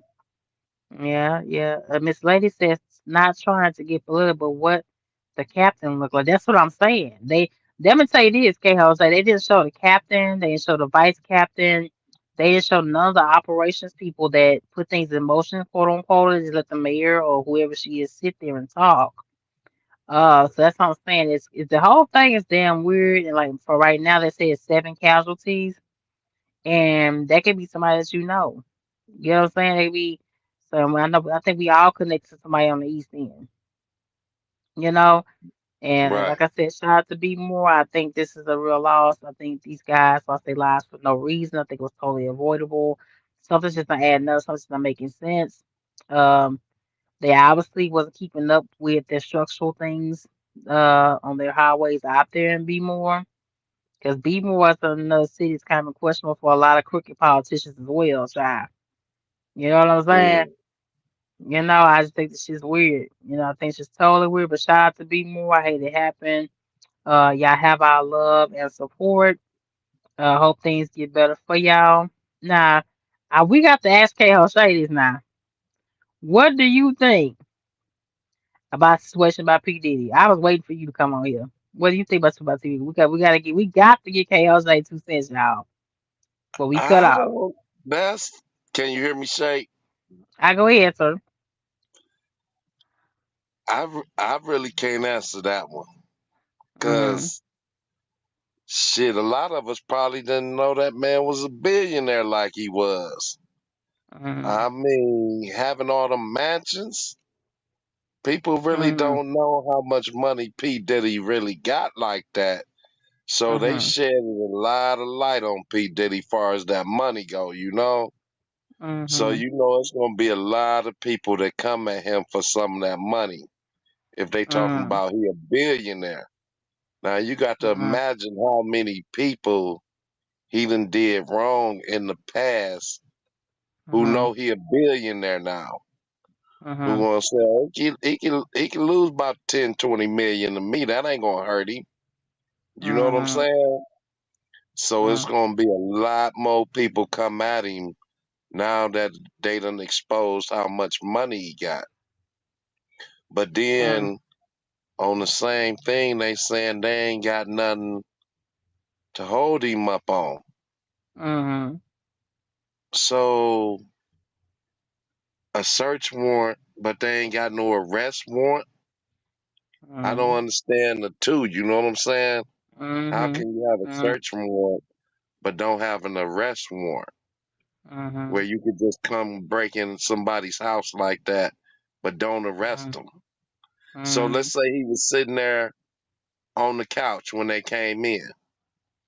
Yeah, yeah. Miss Lady says not trying to get political, but what the captain looked like. That's what I'm saying. Let me tell you this, K Jose. They didn't show the captain, they didn't show the vice captain, they didn't show none of the operations people that put things in motion, quote unquote. They just let the mayor or whoever she is sit there and talk. So that's what I'm saying. It's the whole thing is damn weird. And like for right now, they say it's 7 casualties, and that could be somebody that you know. You know what I'm saying? They be so I know. I think we all connect to somebody on the East End. You know, and Right. like I said, shout out to Be More. I think this is a real loss. I think these guys lost their lives for no reason. I think it was totally avoidable. Something's just not adding up. Something's not making sense. Um, they obviously wasn't keeping up with their structural things on their highways out there in Be More. Because Be More is another city that's kind of questionable for a lot of crooked politicians as well, child. You know what I'm saying? Mm. I just think this shit's weird. I think it's just totally weird. But shout out to Be More. I hate it happened. Y'all have our love and support. Hope things get better for y'all. Now, we got to ask K. Jose this now. What do you think about the situation about P Diddy? I was waiting for you to come on here. What do you think about TV? We got to get KLJ 2 cents, y'all. But we cut I off. don't. That's. Can you hear me say? I go ahead, sir. I really can't answer that one Mhm. because shit, a lot of us probably didn't know that man was a billionaire like he was. Mhm. I mean, having all the mansions, people really Mhm. don't know how much money P Diddy really got like that. So they Mhm. shed a lot of light on P Diddy far as that money go, you know. So Mhm. you know it's gonna be a lot of people that come at him for some of that money if they talking Mhm. about he a billionaire. Now you got to Mhm. imagine how many people he done did wrong in the past who Mhm. know he a billionaire now. Who Mhm. gonna say oh, he can lose about 10, 20 million to me. That ain't gonna hurt him. You know what I'm Mhm. saying? So it's Mhm. gonna be a lot more people come at him now that they done exposed how much money he got. But Mhm. then on the same thing, they saying they ain't got nothing to hold him up on. Mhm. So a search warrant, but they ain't got no arrest warrant. I don't Mhm. understand the two. You know what I'm saying? How Mhm. can you have a Mhm. search warrant but don't have an arrest warrant where Mhm. you could just come break in somebody's house like that but don't arrest Mhm. them? So let's Mhm. say he was sitting there on the couch when they came in.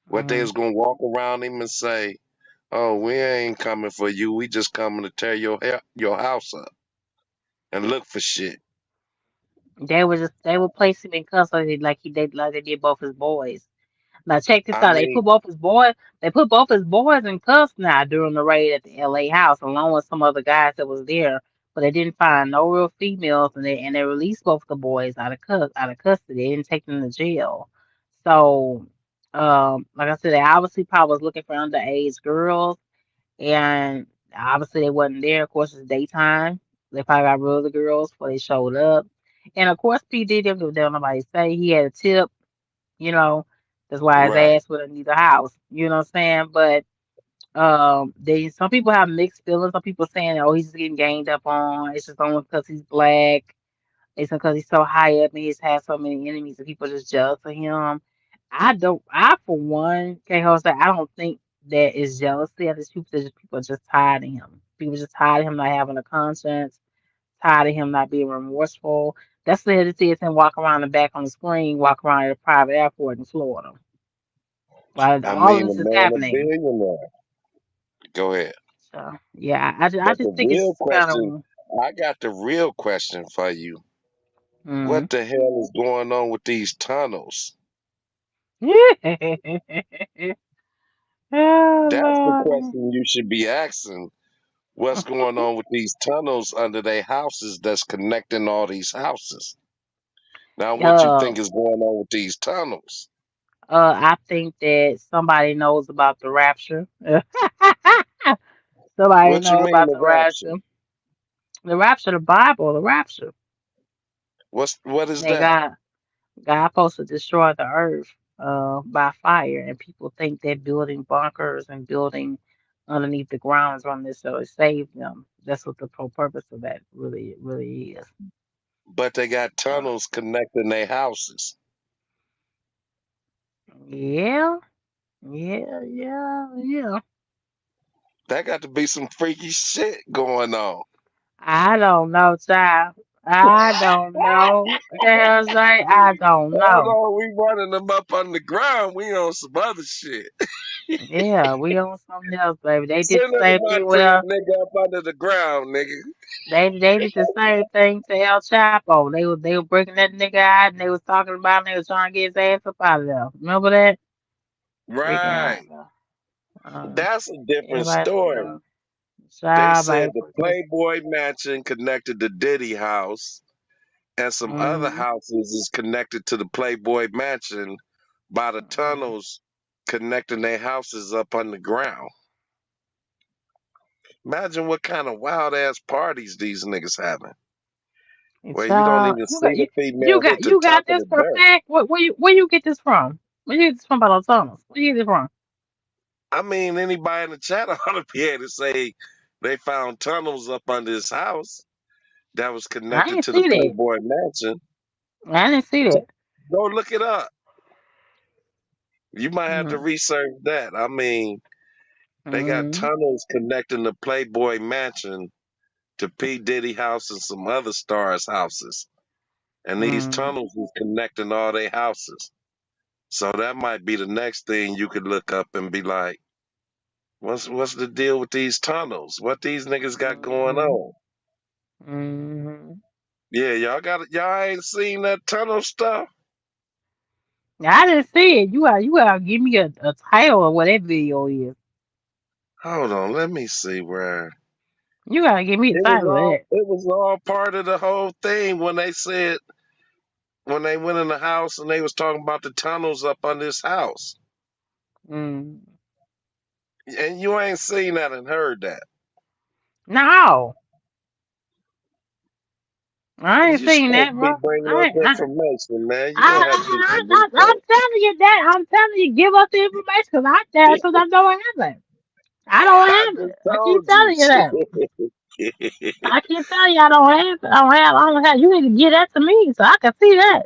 What they was Mhm. gonna walk around him and say, "Oh, we ain't coming for you. We just coming to tear your house up and look for shit." They would place him in custody like they did both his boys. Now check this I out. mean, They put both his boys in cuffs now during the raid at the LA house, along with some other guys that was there. But they didn't find no real females, and they released both the boys out of custody. They didn't take them to jail. So, like I said, they obviously probably was looking for underage girls, and obviously they wasn't there. Of course, it's daytime. They probably got rid of the girls before they showed up. And of course, P Diddy didn't give a damn nobody say he had a tip, you know. That's why his right. ass would have need a house. You know what I'm saying? But they some people have mixed feelings. Some people saying, oh, he's just getting ganged up on. It's just only because he's black. It's because he's so high up and he's had so many enemies and people just jealous of him. I for one, can't hold say I don't think that is jealousy. I just people are just tired of him. People just tired of him not having a conscience, tired of him not being remorseful. That's the to see him walk around the back on the screen, walk around at a private airport in Florida. While I all of mean, the this is man a happening. billionaire. Go ahead. So yeah, I But the just think real it's kind question, of I got the real question for you. mm. What the hell is going on with these tunnels? Oh That's the Lord. question you should be asking. What's going on with these tunnels under their houses that's connecting all these houses? Now, what you Uh, think is going on with these tunnels? I think that somebody knows about the rapture. Somebody What you knows mean about the the rapture? rapture. The rapture, the Bible, the rapture. What is That that? God supposed to destroy the earth by fire, and people think that building bunkers and building underneath the ground is going to necessarily save them. That's what the whole purpose of that really is. But they got So tunnels connecting their houses. yeah, yeah. That got to be some freaky shit going on. I don't know, child. I don't know. Okay, I was like, I don't Hold know. on, we running them up on the ground. We on some other shit. Yeah, we on something else, baby. They did Send the same everybody thing to with that nigga up under the ground, nigga. they did the same thing to El Chapo. They were breaking that nigga out and they was talking about him, they was trying to get his ass up out of there. Remember that? Freaking Right. out. That's a different Everybody, story. They child, said baby, the just Playboy Mansion connected to Diddy house, and some other mm-hmm, houses is connected to the Playboy Mansion by the mm-hmm, tunnels connecting their houses up underground. Imagine what kind of wild ass parties these niggas having, where you don't Child, even see the you female got hit the you top got of this the for a dirt. fact. Where you get this from? Where you get this from by those tunnels? Where you get this from? I mean, anybody in the chat ought to be able to say they found tunnels up under his house that was I connected didn't to the see that. Playboy Mansion. I didn't see that. Go look it up. You might have to Mm-hmm. research that. I mean, they got Mm-hmm. tunnels connecting the Playboy Mansion to P. Diddy house and some other stars' houses. And these tunnels is connecting all their houses. So that might be the next thing you could look up and be like, what's the deal with these tunnels? What these niggas got going Mm-hmm. on? Mm-hmm. Yeah, y'all ain't seen that tunnel stuff? I didn't see it. You gotta give me a title of what that video is. Hold on, let me see where You gotta give me the title of that. it was all part of the whole thing when they said when they went in the house and they was talking about the tunnels up on this house. Mm. And you ain't seen that and heard that. No, I ain't You seen supposed that, to be bro. bringing us information, man. You gonna have to do some I'm research. telling you that. I'm telling you, give us the information because I tell because I don't have it. I don't I have it. just I keep told you telling you that. shit. I keep telling you I don't have it. I don't have. You need to get that to me so I can see that.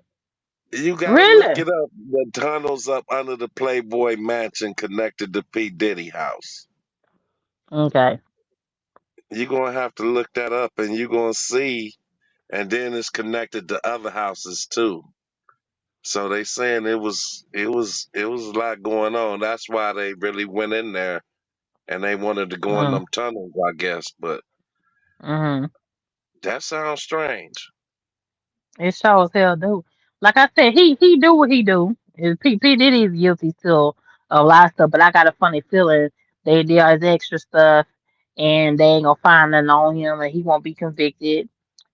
You gotta look Really? it up. The tunnels up under the Playboy Mansion connected to P. Diddy house. Okay. You're gonna have to look that up and you're gonna see, and then it's connected to other houses too. So they saying it was a lot going on. That's why they really went in there and they wanted to go in Mm. them tunnels, I guess. But Mm-hmm. that sounds strange. It sure as hell do. Like I said, he do what he do. P Diddy is guilty still of a lot of stuff, but I got a funny feeling they did his extra stuff and they ain't gonna find nothing on him and he won't be convicted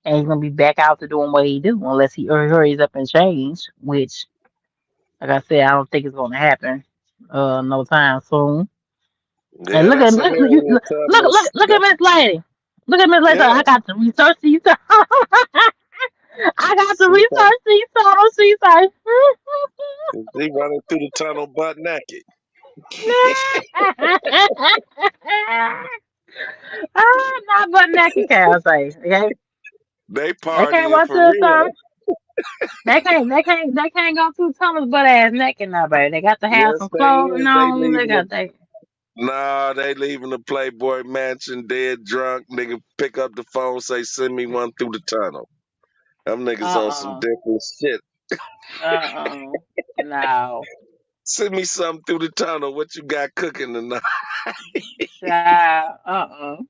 and he's gonna be back out to doing what he do unless he hurries up and change, which like I said, I don't think it's gonna happen no time soon. And Yeah, that's a hell of a look at Miss Lady. Look at Miss Lady. yeah. I got to research these. I got to She, research these tunnels. She's like, she running through the tunnel butt naked. not but naked cows. Say, okay, They they can't partying run to for the real. tunnel. They can't go to the tunnels butt ass naked now, baby. They got to have Yes, some they clothing is. They on. They leaving the got they. Nah, they leaving the Playboy Mansion dead drunk. Nigga pick up the phone, say send me one through the tunnel. Them niggas on some Uh different shit. No. Send me something through the tunnel. What you got cooking tonight? Child.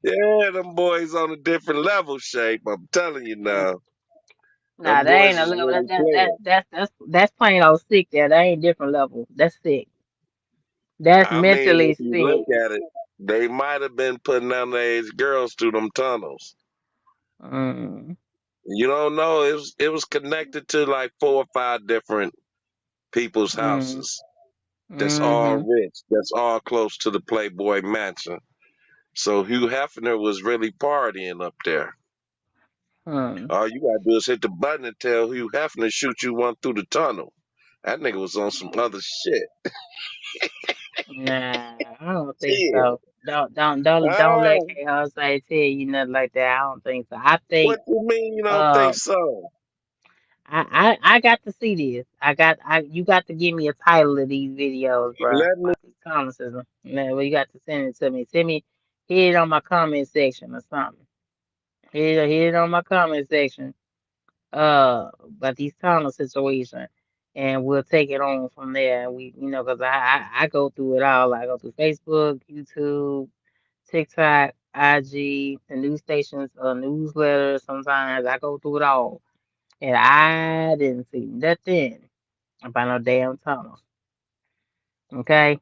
Yeah, them boys on a different level, Shape. I'm telling you now. Nah, Them that ain't boys a is level. really playing. That's plain old sick there. That ain't different level. That's sick. That's I mean, mentally if you look sick. at it, they might have been putting underage girls through them tunnels. Mm, You don't know. It was connected to like 4 or 5 different people's mm, houses. That's all mm-hmm, rich. That's all close to the Playboy Mansion. So Hugh Hefner was really partying up there. mm. All you gotta do is hit the button and tell Hugh Hefner to shoot you one through the tunnel. That nigga was on some other shit. Nah, I don't think Yeah. so. Don't let Ah, K Jose tell you nothing like that. I don't think so. I what think you mean you don't think uh so? I got to see this. You got to give me a title of these videos, bro. Let me About these conversations. Nah, well, you got to send it to me. Send me hit it on my comment section or something. Hit it on my comment section. About these tunnel situation, and we'll take it on from there. We, because I go through it all. I go through Facebook, YouTube, TikTok, IG, the news stations, newsletters. Sometimes I go through it all, and I didn't see nothing about no damn tunnels. Okay,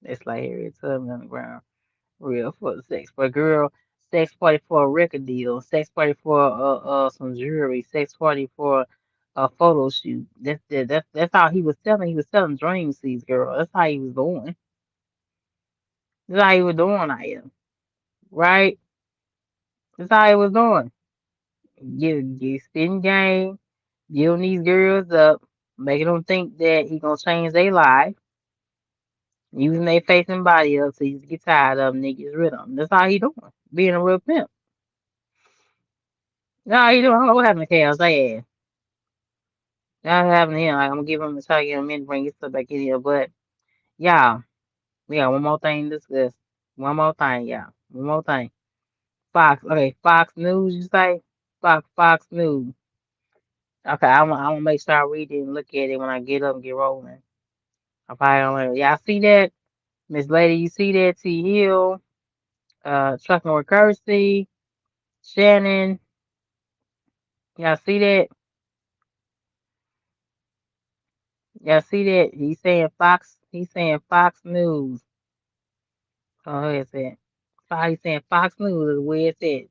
it's like Harriet Tubman on the ground. Real for the sex. But girl, sex party for a record deal, sex party for some jewelry, sex party for a photo shoot. That's how he was selling. He was selling dream seeds, girl. That's how he was going. That's how he was doing out here, right? That's how he was doing. Get spitting game, giving these girls up, making them think that he gonna change their life, using their face and body up so he get tired of them, and gets rid of them. That's how he doing, being a real pimp. No, he doing. I don't know what happened to Chaos. That happened to him. Like, I'm gonna give him a try to get him in, bring his stuff back in here. But y'all, we got one more thing to discuss. One more thing, y'all. One more thing. Fox. Okay, Fox News. You say Fox News. Okay, I'm gonna make sure I read it and look at it when I get up and get rolling. I probably don't. Y'all see that, Miss Lady? You see that? T Hill, Trucking with Kirsty, Shannon. Y'all see that? Y'all see that? He's saying Fox. He's saying Fox News. Oh, it's it. He's saying Fox News is where it's at.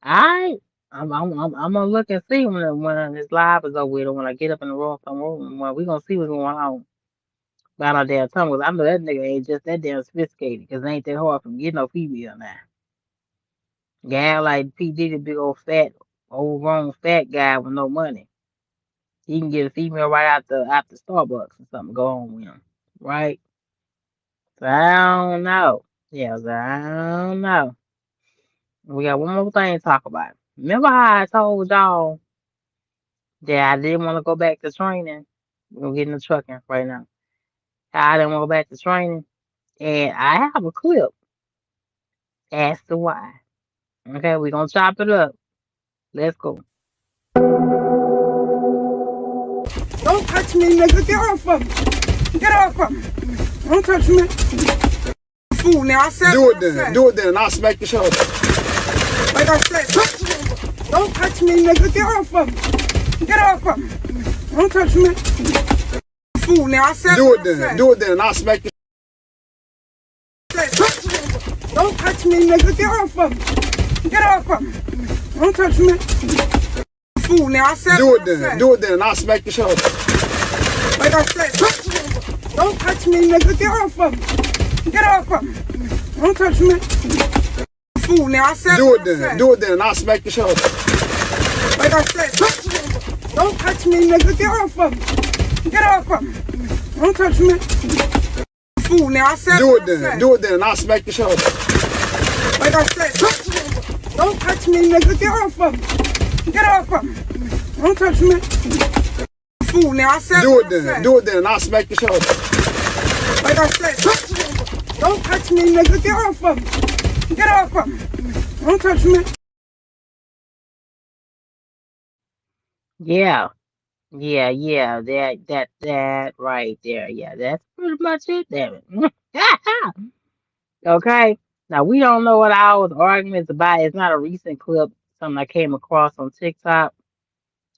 I I'm gonna look and see when this live is over with, or when I get up in the room, when we gonna see what's going on about our damn tongue. 'Cause I know that nigga ain't just that damn sophisticated, 'cause it ain't that hard for him to get no female now. Guy like P Diddy, big old fat, overgrown fat guy with no money. He can get a female right out the Starbucks or something. Go on with him, right? So I don't know. Yeah, so I don't know. We got one more thing to talk about. Remember how I told y'all that I didn't want to go back to training? We're gonna get in the trucking right now. I didn't want to go back to training. And I have a clip as to why. Okay, we're gonna chop it up. Let's go. Don't touch me, nigga. Get off of me. Get off of me. Don't touch me. Fool, now I said do it then. Do it then. I'll smack the show. Like I said, touch me. Don't touch me, nigga. Get off of me. Get off of me. Don't touch me. Fool, now I said do it then. Do it then. I'll smack the touch me. Don't touch me, nigga. Get off of me. Get off of me. Don't touch me. Fool, now I said do it then. Do it then. I'll smack the show. Like I said, touch me. Don't touch me, nigga. Get off of me. Get off of me. Don't touch me. Fool, now I said do it then. Do it then. I'll smack the show. Like I said, touch me. Don't touch me, nigga. Get off of me. Get off of me. Don't touch me. Fool, now I said do it then. Do it then. I'll smack the show. Like I said, touch me. Don't touch me, nigga. Get off of me. Get off of me. Don't touch me. Fool, now I said do it then. Do it then. I'll smack the show. Like I said, touch me. Don't touch me, nigga. Get off of me. Get off of me. Don't touch me. Yeah. Yeah. That right there. Yeah, that's pretty much it, damn it. Okay. Now we don't know what all the arguments about. It's not a recent clip, something I came across on TikTok.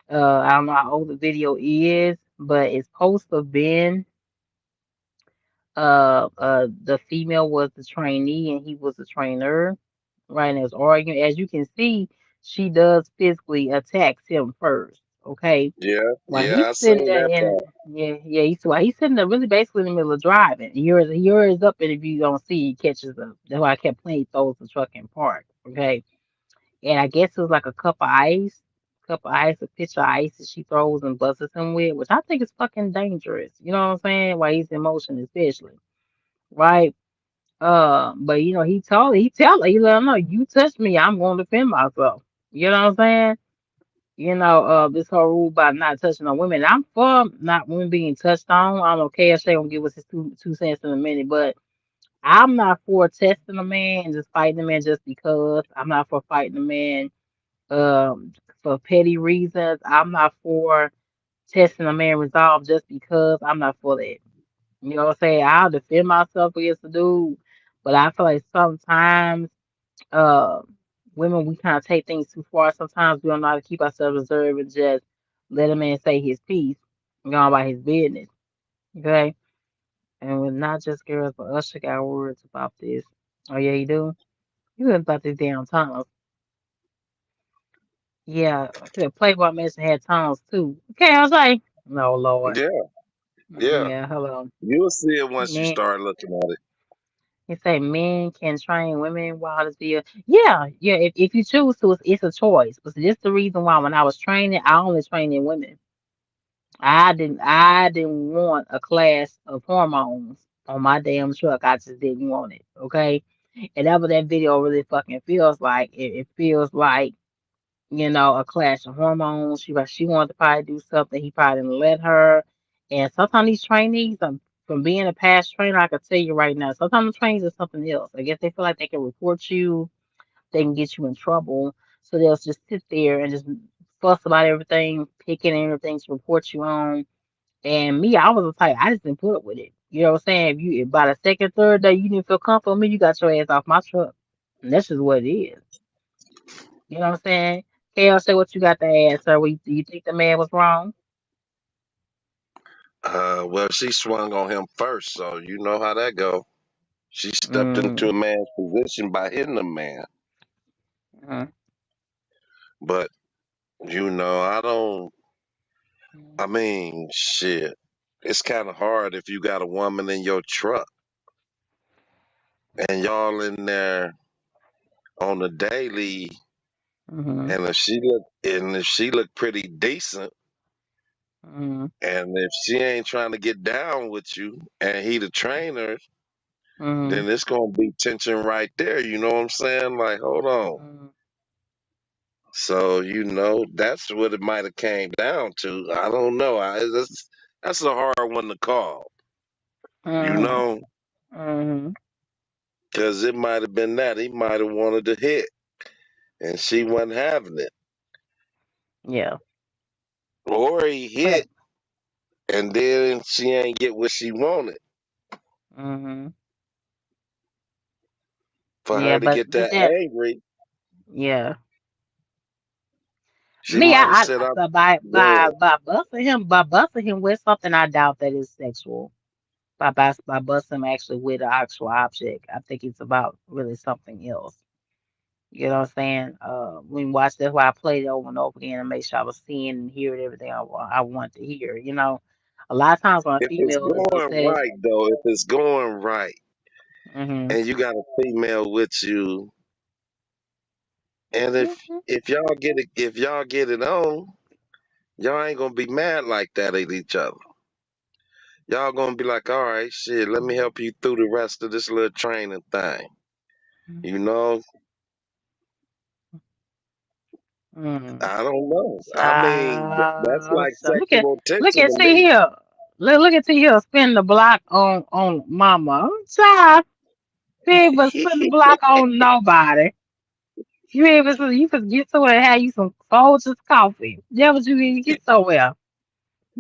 I don't know how old the video is, but it's supposed to have been the female was the trainee and he was the trainer, right? And it was arguing. As you can see, she does physically attack him first. Okay. Yeah, While yeah, he's I sitting seen there that in part. while he's sitting there really basically in the middle of driving. Yours up, and if you don't see, he catches them. That's why I kept playing throws the truck in park. Okay. And I guess it was like a cup of ice, a pitcher of ice that she throws and busts him with, which I think is fucking dangerous. You know what I'm saying? While he's in motion, especially, right? But he let him know, you touch me, I'm going to defend myself. You know what I'm saying? This whole rule about not touching on women. I'm for not women being touched on. I don't know, KSA gonna give us his two cents in a minute, but I'm not for testing a man and just fighting a man just because. I'm not for fighting a man for petty reasons. I'm not for testing a man resolve just because. I'm not for that. You know what I'm saying? I'll defend myself against the dude, but I feel like sometimes uh women, we kind of take things too far. Sometimes we don't know how to keep ourselves reserved and just let a man say his piece and go on about his business. Okay? And with not just girls, but Usher got words about this. Oh yeah, you do? You heard about this damn tunnels. Yeah, the Playboy Mansion had tunnels too. Okay, I was like, no Lord. Yeah, yeah. Yeah, hello. You'll see it once you Man. start looking at it. He say men can train women while it's be yeah. If you choose to, it's a choice. But this the reason why when I was training, I only trained in women. I didn't want a class of hormones on my damn truck. I just didn't want it. Okay. And that what that video really fucking feels like. It feels like, a clash of hormones. She wanted to probably do something. He probably didn't let her. And sometimes these trainees, from being a past trainer, I can tell you right now, sometimes the trainees are something else. I guess they feel like they can report you, they can get you in trouble. So they'll just sit there and just fuss about everything, picking everything to report you on. And me, I was the type, I just didn't put up with it. You know what I'm saying? If by the second, third day you didn't feel comfortable with me, you got your ass off my truck. And that's just what it is. You know what I'm saying? Kale, say what you got to add, sir. Do you think the man was wrong? Well, she swung on him first, so you know how that go. She stepped into Mm, a man's position by hitting a man. mm, But I don't. I mean, shit. It's kind of hard if you got a woman in your truck and y'all in there on the daily, mm, and if she look pretty decent, mm, and if she ain't trying to get down with you, and he the trainer, mm, then it's gonna be tension right there. You know what I'm saying? Like, hold on. mm, So that's what it might have came down to. I don't know. That's a hard one to call. You mm, know, mm, because it might have been that he might have wanted to hit, and she wasn't having it, yeah. or he But hit and then she ain't get what she wanted. mm, For yeah, her to but get with that that, angry, yeah. she Me, might have I said, "I'm but by good." by by busting him with something, I doubt that is sexual. By busting him actually with an actual object, I think it's about really something else. You know what I'm saying? When you watch, that's why I played it over and over again and make sure I was seeing and hearing everything I want to hear. A lot of times when a If it's female is going upset, right, though, if it's going right, mm-hmm, and you got a female with you, and mm-hmm, if y'all get it on, y'all ain't gonna be mad like that at each other. Y'all gonna be like, all right, shit, let me help you through the rest of this little training thing. You know, mm-hmm. I don't know. I mean, that's like So sexual look tension at to T me. Hill. Look at T Hill spin the block on Mama. Child, you ain't even spin the block on nobody. You could get somewhere and have you some Folgers coffee. That was you need to get somewhere.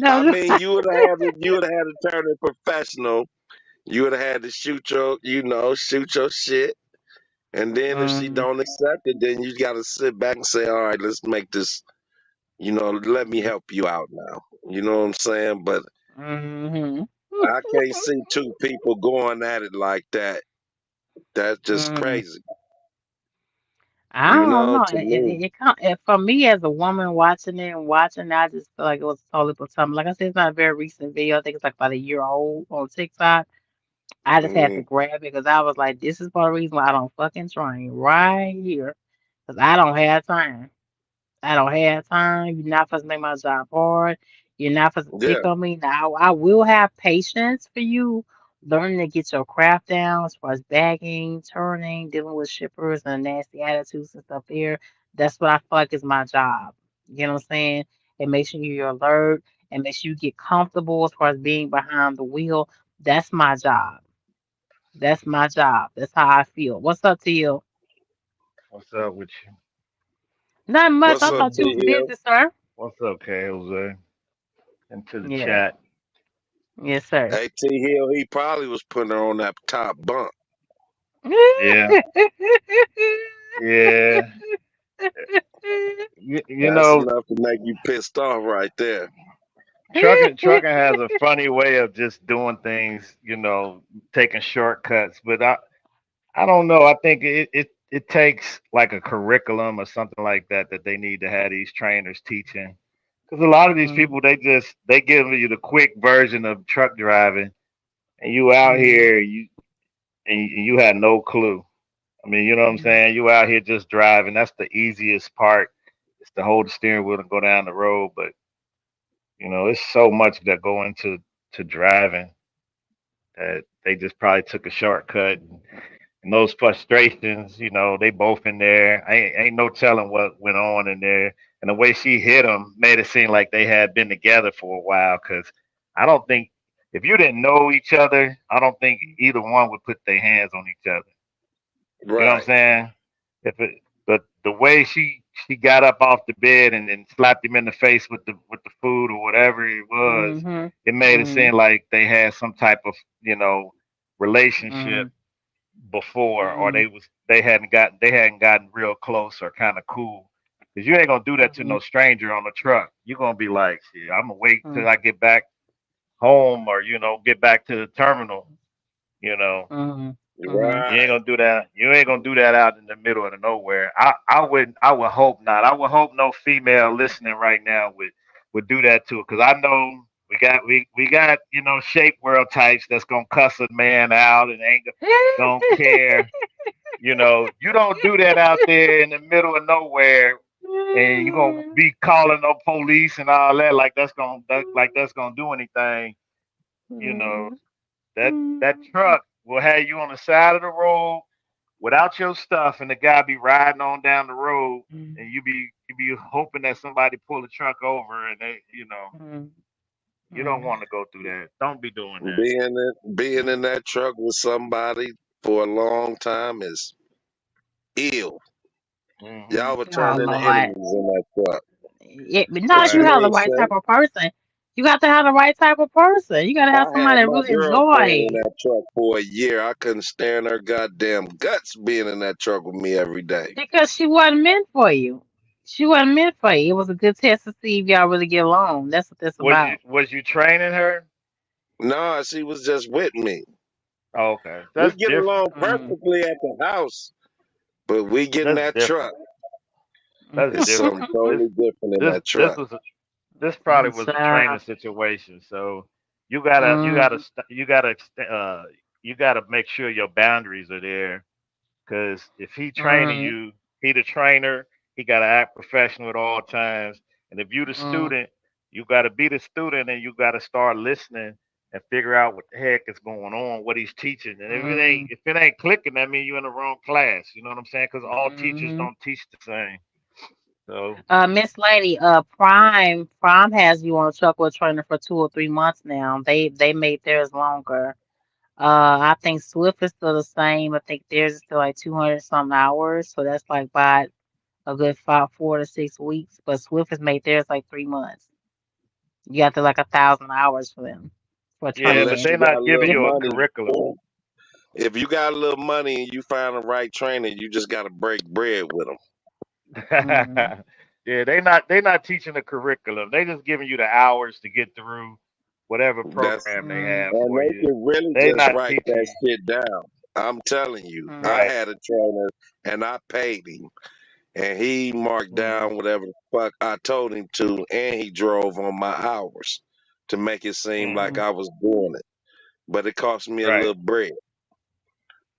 I No, mean, you would have had to turn it professional. You would have had to shoot your shit. And then if she mm, don't accept it, then you got to sit back and say, all right, let's make this, let me help you out now. You know what I'm saying? But mm-hmm. I can't see two people going at it like that. That's just Mm. crazy. I don't know. To me. For me as a woman watching it and watching, I just feel like it was totally platonic. Like I said, it's not a very recent video. I think it's like about a year old on TikTok. I just had to Mm, grab it because I was like, this is part of the reason why I don't fucking train right here. Because I don't have time. I don't have time. You're not supposed to make my job hard. You're not supposed to yeah. pick on me. Now, I will have patience for you learning to get your craft down as far as bagging, turning, dealing with shippers and nasty attitudes and stuff there. That's what I feel like is my job. You know what I'm saying? And make sure you're alert and make sure you get comfortable as far as being behind the wheel. That's my job. That's my job. That's how I feel. What's up to you? What's up with you? Not much. What's I up, thought you Mm, was T Hill? busy, sir. what's up, K Jose? Into the Yeah. chat. Yes, sir. Hey, T Hill, he probably was putting her on that top bunk. Yeah, yeah. You That's know, enough to make you pissed off right there. trucking has a funny way of just doing things. Taking shortcuts. But I don't know. I think it takes like a curriculum or something like that they need to have these trainers teaching. Because a lot of these Mm, people, they give you the quick version of truck driving, and you out mm, here, and you had no clue. I mean, you know what I'm saying? You out here just driving. That's the easiest part. It's to hold the steering wheel and go down the road. But it's so much that go into driving that they just probably took a shortcut. And those frustrations, they both in there. Ain't no telling what went on in there. And the way she hit him made it seem like they had been together for a while. Because I don't think if you didn't know each other, I don't think either one would put their hands on each other. You know what I'm Right. saying? But the way she got up off the bed and then slapped him in the face with the food or whatever it was, it made it seem like they had some type of relationship before, or they hadn't gotten real close or kind of cool. Because you ain't gonna do that to no stranger on the truck. You're gonna be like, shit, I'm gonna wait till I get back home or get back to the terminal. You know, you ain't Right. gonna do that. You ain't gonna do that out in the middle of the nowhere. I would hope not. I would hope no female listening right now would do that too. Because I know we got shape world types that's gonna cuss a man out and ain't gonna care. You don't do that out there in the middle of nowhere, and you gonna be calling the police and all that like that's gonna do anything. You know that truck will have you on the side of the road without your stuff, and the guy be riding on down the road, and you be hoping that somebody pull the truck over, and you don't want to go through that. Don't be doing that. Being in that truck with somebody for a long time is ill. Y'all were Oh turning into Lord. enemies in that truck. But not But you you Right. have the ain't right type safe. of person. You got to have the right type of person. You got to I have had somebody that my really girlfriend in enjoy that truck for a year. I couldn't stand her goddamn guts being in that truck with me every day. because she wasn't meant for you. She wasn't meant for you. It was a good test to see if y'all really get along. That's what that's about. Was you training her? Nah, she was just with me. Oh, okay, We that's get different. along perfectly at the house, but we get in That's that truck. different. That's It's something different. totally different in This that this truck. was this probably was a training Child. situation. So you gotta you gotta Mm, st- you gotta ext- you gotta make sure your boundaries are there. Because if he training mm, you, he the trainer. He gotta act professional at all times. And if you the mm, student, you gotta be the student, and you gotta start listening and figure out what the heck is going on, what he's teaching. And mm, if it ain't clicking, that means you're in the wrong class. You know what I'm saying? Because all teachers mm. don't teach the same. So Miss Lady, Prime has you on a truck with trainer for 2 or 3 months now. They made theirs longer. I think Swift is still the same. I think theirs is still like 200 something hours. So that's like about a good 4 to 6 weeks. But Swift has made theirs like 3 months. You got to like 1,000 hours for them for a yeah, trainer. but Unless they're you got not a giving little you a money. curriculum. If you got a little money and you find the right trainer, you just got to break bread with them. Mm, Yeah, they not teaching the curriculum. They just giving you the hours to get through whatever That's program they mm, have and for they you. can really They just not write that teaching. shit down. I'm telling you, I mm, Right. had a trainer and I paid him, and he marked Hmm. down whatever the fuck I told him to, and he drove on my hours to make it seem like Hmm. mm, I was doing it. But it cost me a Right. little bread.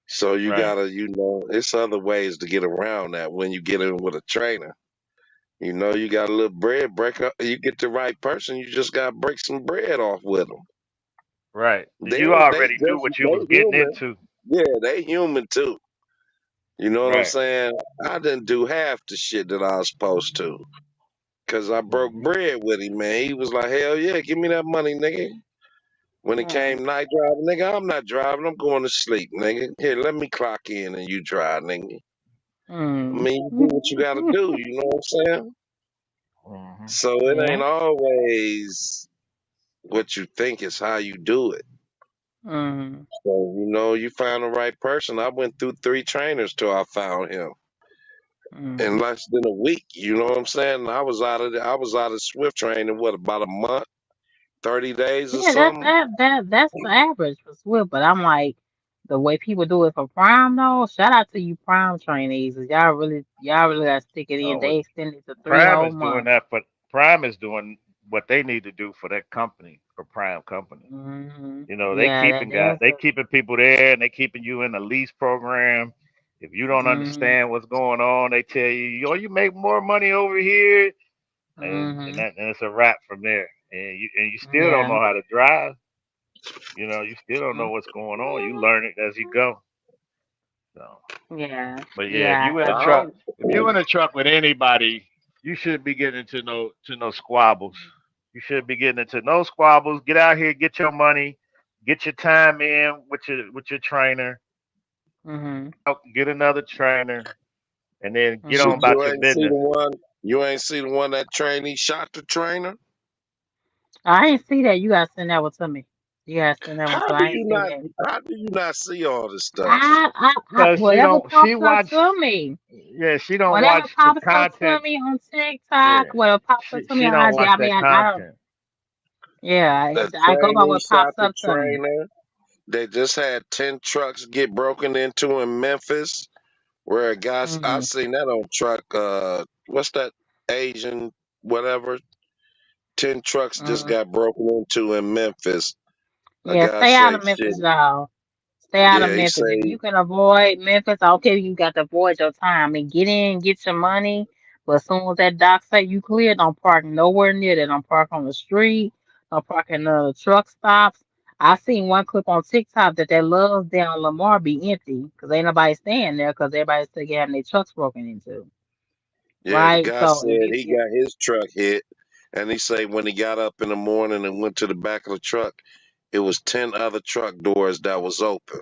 So you Right. gotta, it's other ways to get around that when you get in with a trainer. You got a little bread, break up. You get the right person, you just gotta break some bread off with them. Right. They You they already knew just what you they was getting human. into. Yeah, they human too. You know what I'm Right. saying? I didn't do half the shit that I was supposed to. Cause I broke Hmm. bread with him, man. He was like, hell yeah, give me that money, nigga. When it mm, came night driving, nigga, I'm not driving. I'm going to sleep, nigga. Here, let me clock in and you drive, nigga. I mm. mean, you do what you gotta do. You know what I'm saying? Hmm. So it ain't Yeah. always what you think is how you do it. Mm, So you find the right person. I went through 3 trainers till I found him in mm. less than a week. You know what I'm saying? I was out of Swift training what about a month, 30 days or Yeah, that's something. that's the average for Swift. But I'm like, the way people do it for Prime though. Shout out to you Prime trainees. 'Cause y'all really gotta stick it in. Oh, well, They extended to three Prime whole is doing months. that, but Prime is doing what they need to do for that company, for prime company. Mm-hmm. You know, Yeah, they keeping people there, and they keeping you in the lease program. If you don't mm-hmm. understand what's going on, they tell you, "Oh, you make more money over here," and Mm-hmm. it's a wrap from there. And you still don't Yeah. know how to drive. You know, you still don't know what's going on. You learn it as you go. So, Yeah. but yeah, Yeah. if you in a truck with anybody, you shouldn't be getting into no squabbles. You shouldn't be getting into no squabbles. Get out here, get your money, get your time in with your trainer. Mm-hmm. Get another trainer, and then get on Mm-hmm. about your business. You ain't see the one that trainee shot the trainer? I ain't see that. You gotta send that one to me. You gotta send that one How to. do I ain't you see not that. how do you not see all this stuff? Cause Whatever she pops up watch, to me, yeah, she don't whatever watch the pops up to content. me on Yeah, TikTok, whatever pops up to me she on don't IG. watch I mean, that I don't. content. Yeah, The I go by trainee what pops shot the up to me. trainer. They just had 10 trucks get broken into in Memphis. Where a guy, I Mm-hmm. seen that on truck. What's that Asian whatever? 10 trucks just Mm-hmm. got broken into in Memphis. A Yeah, guy stay out say of shit. Memphis, y'all. Stay out of Yeah, he Memphis. If say you can avoid Memphis, okay, you got to avoid your time. I mean, get in, get your money. But as soon as that dock say you clear, don't park nowhere near that. Don't park on the street. Don't park in the truck stops. I seen one clip on TikTok that Love's down Lamar be empty because ain't nobody staying there because everybody's still having their trucks broken into. yeah, the Right? guy So if said you he got his truck hit, and he say when he got up in the morning and went to the back of the truck, it was 10 other truck doors that was open.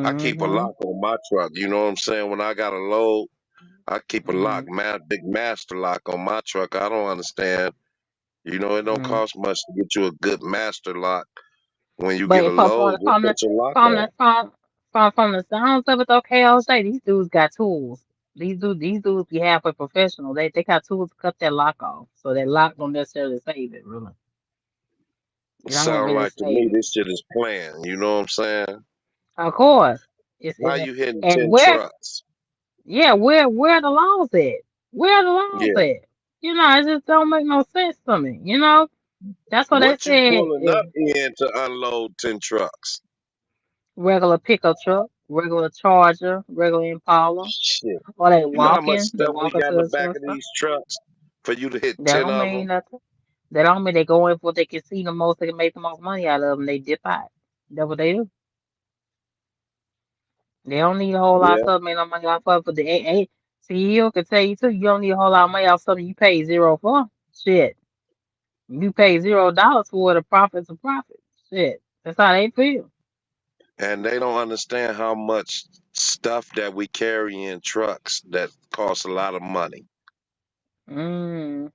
I keep a mm-hmm, lock on my truck. You know what I'm saying? When I got a load, I keep a mm-hmm, lock, big master lock on my truck. I don't understand. You know, it don't mm-hmm. cost much to get you a good master lock. When you get a But load, just put your lock from on. the from the sounds of it, though, KLJ, these dudes got tools. These dudes be halfway professional. They got tools to cut that lock off, so that lock don't necessarily save it. Really, It it don't sound really like to save me it. this shit is planned. You know what I'm saying? Of course, How it's you hitting and 10 where trucks? where the laws at? Where the laws Yeah. at? You know, it just don't make no sense to me. You know, that's what they What you said. pulling up in to unload 10 trucks? Regular pickup truck, regular Charger, regular Impala. Shit. Or You know how much they stuff we walking got to in the the back truck of stop. these trucks for you to hit That 10 don't of mean them? nothing. That don't mean they go in for what they can see the most, they can make the most money out of them. They dip out. That's what they do. They don't need a whole lot of Yeah. stuff, make no money off of. But the CEO can tell you too, you don't need a whole lot of money off something you pay zero for. Shit. You pay $0 for it, a profit's a profit. Shit. That's how they feel. And they don't understand how much stuff that we carry in trucks that costs a lot of money. Mm.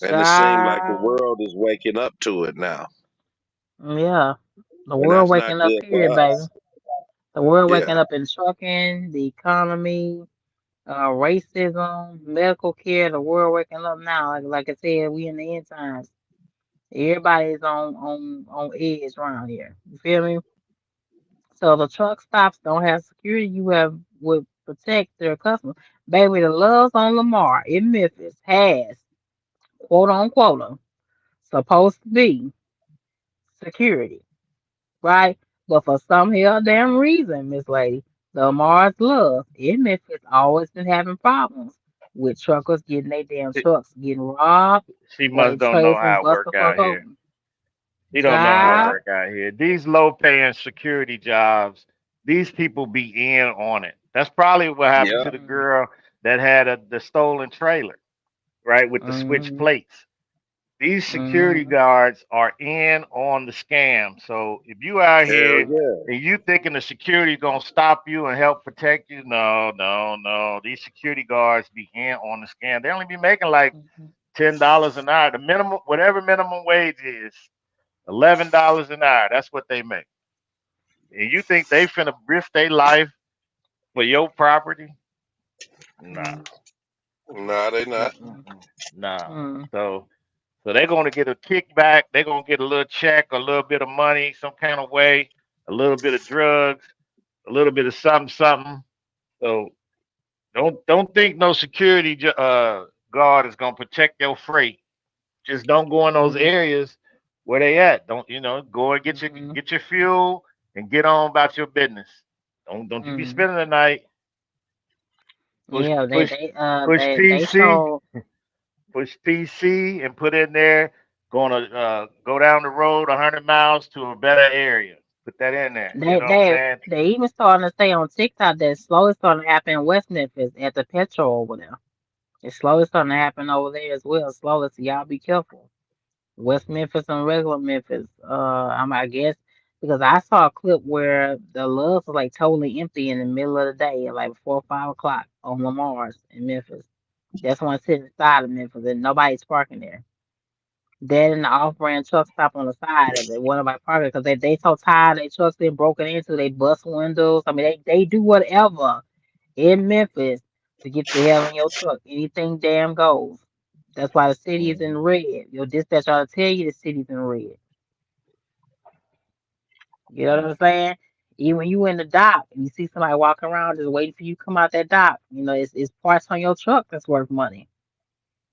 And it seems like the Child. world is waking up to it now. Yeah. The And world that's not waking up, good period, for baby. us. The world waking Yeah. up in trucking, the economy, racism, medical care, the world waking up now. Like I said, we in the end times. Everybody's on edge around here. You feel me? So the truck stops don't have security. You have would protect their customers. Baby, the Loves on Lamar in Memphis has quote unquote supposed to be security, right? But for some hell damn reason, Miss Lady, the Mars Love in Memphis always been having problems with truckers getting their damn trucks getting robbed She or must their don't know trailers been how it busted work the fuck out here. open. He don't know how it Child. work out here. These low paying security jobs, these people be in on it. That's probably what happened Yeah. to the girl that had the stolen trailer, right? With the switch Mm-hmm. plates. These security Mm-hmm. guards are in on the scam. So if you out Hell here yeah. and you thinking the security gonna stop you and help protect you, no, no, no. These security guards be in on the scam. They only be making like $10 an hour. The minimum, whatever minimum wage is, $11 an hour. That's what they make. And you think they finna risk their life for your property? Nah, Nah, they not. nah. Mm-hmm. So they're gonna get a kickback. They're gonna get a little check, a little bit of money, some kind of way, a little bit of drugs, a little bit of something, something. So don't think no security guard is gonna protect your freight. just don't go in those Mm-hmm. areas where they at. Don't go and Mm-hmm. get your fuel and get on about your business. Don't you be Mm-hmm. spending the night. Push Yeah, push push they PC show push PC and put in there. Gonna go down the road 100 miles to a better area. Put that in there. You they know what I'm they saying? they even starting to say on TikTok that it's slowly starting to happen in West Memphis at the petrol over there. It's slowly starting to happen over there as well. Slowly, so y'all be careful. West Memphis and regular Memphis. I guess because I saw a clip where the Loves was like totally empty in the middle of the day, at like 4 or 5 o'clock on Lamar's in Memphis. That's one sitting inside of Memphis and nobody's parking there. Dead in the off-brand truck stop on the side of it. One of my parking because they so tired. They trucks been broken into. They bust windows. I mean, they do whatever in Memphis to get the hell in your truck. Anything damn goes. That's why the city is in red. Your dispatch ought to tell you the city's in red. You know what I'm saying? Even when you in the dock and you see somebody walking around just waiting for you to come out that dock, it's parts on your truck that's worth money.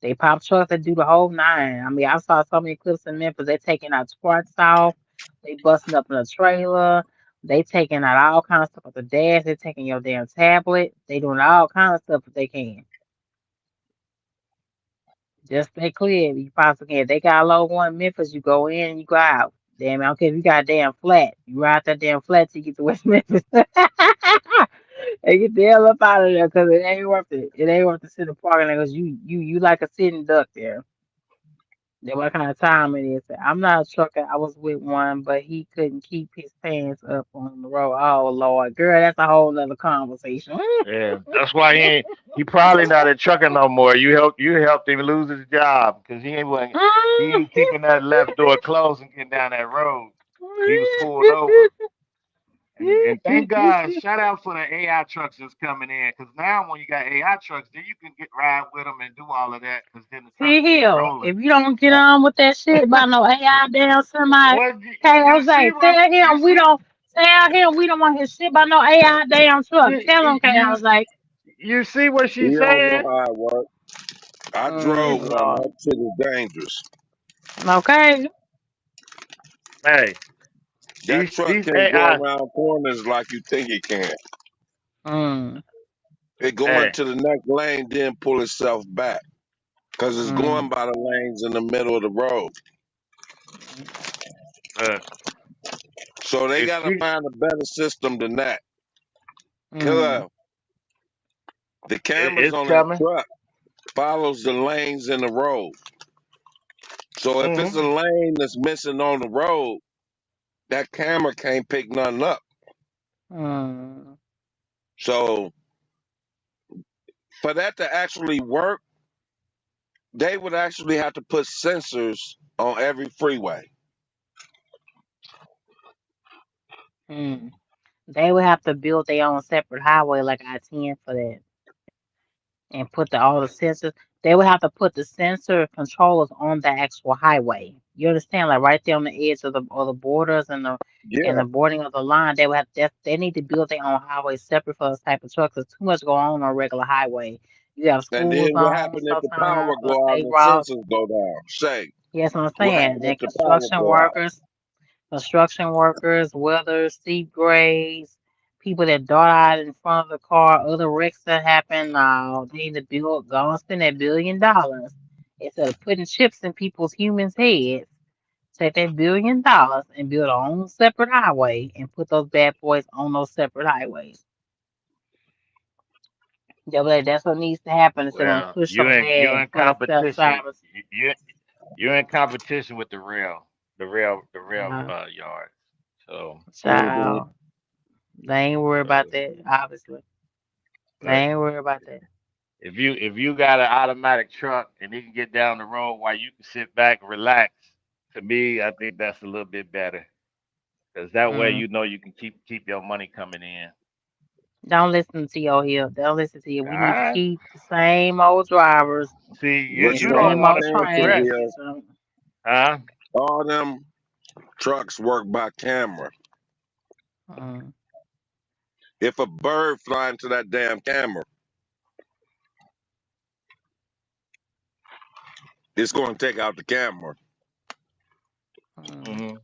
They pop trucks that do the whole nine. I mean, I saw so many clips in Memphis. They taking out parts off. They busting up in a trailer. They taking out all kinds of stuff with the dash. They taking your damn tablet. They doing all kinds of stuff that they can. Just stay clear if you possibly can. If they got a low one in Memphis, you go in and you go out. Damn, I don't care if you got a damn flat. You ride that damn flat till you get to West Memphis. And get the hell up out of there because it ain't worth it. It ain't worth the sitting parking there because you like a sitting duck there. Then what kind of time it is? I'm not a trucker. I was with one, but he couldn't keep his pants up on the road. Oh Lord, girl, that's a whole nother conversation. Yeah, that's why he probably not in trucking no more. You helped him lose his job because he ain't keeping that left door closed and getting down that road. He was pulled over. And thank God, shout out for the AI trucks that's coming in. Because now when you got AI trucks, then you can get ride with them and do all of that. Because then the trucks See ain't here, rolling. if you don't get on with that shit about no AI damn semi, Well, hey you see Jose, what tell him we don't want his shit about no AI damn truck. Tell him, K you Jose. you see what He she's don't know saying? how it works. I drove one. Lord. That shit is dangerous. Okay. Hey, That truck these can't go AI. around corners like you think it can. Mm, It go Hey, into the next lane, then pull itself back. Because it's going mm, by the lanes in the middle of the road. mm, uh, So they if got to she find a better system than that. mm, Cause the cameras it's on that coming. truck follows the lanes in the road. So if it's a Hmm. lane that's missing on the road, that camera can't pick nothing up. mm, So for that to actually work, they would actually have to put sensors on every freeway. mm. They would have to build their own separate highway like I-10 for that. And put all the sensors. They would have to put the sensor controllers on the actual highway. You understand? Like right there on the edge of the borders and Yeah. the boarding of the line. They need to build their own highway separate for those type of trucks. There's too much going on a regular highway. You have And school then what zones happened if the power sometimes or go out state and the routes. sensors go down? Say, Yes, I'm what saying. happened Then if the power go out? construction workers, welders, steep grades, people that dart out in front of the car, other wrecks that happen. They need to go and spend $1 billion instead of putting chips in people's humans' heads. Take that $1 billion and build our own separate highway and put those bad boys on those separate highways. That's what needs to happen instead of Well, push so you bad in for the self competition. drivers. You're in competition with the rail Uh, yards. So, Hmm. child, they ain't worried about that, obviously. They but ain't worried about that. if you got an automatic truck and it can get down the road while you can sit back and relax, to me, I think that's a little bit better because that way Mm. you know you can keep your money coming in. Don't listen to your hill. Don't listen to you. All We need to right. keep the same old drivers See, What and you you don't don't same want old to understand progress, trains. here, huh? all them trucks work by camera. Mm, If a bird fly into that damn camera, it's going to take out the camera. Mm-hmm.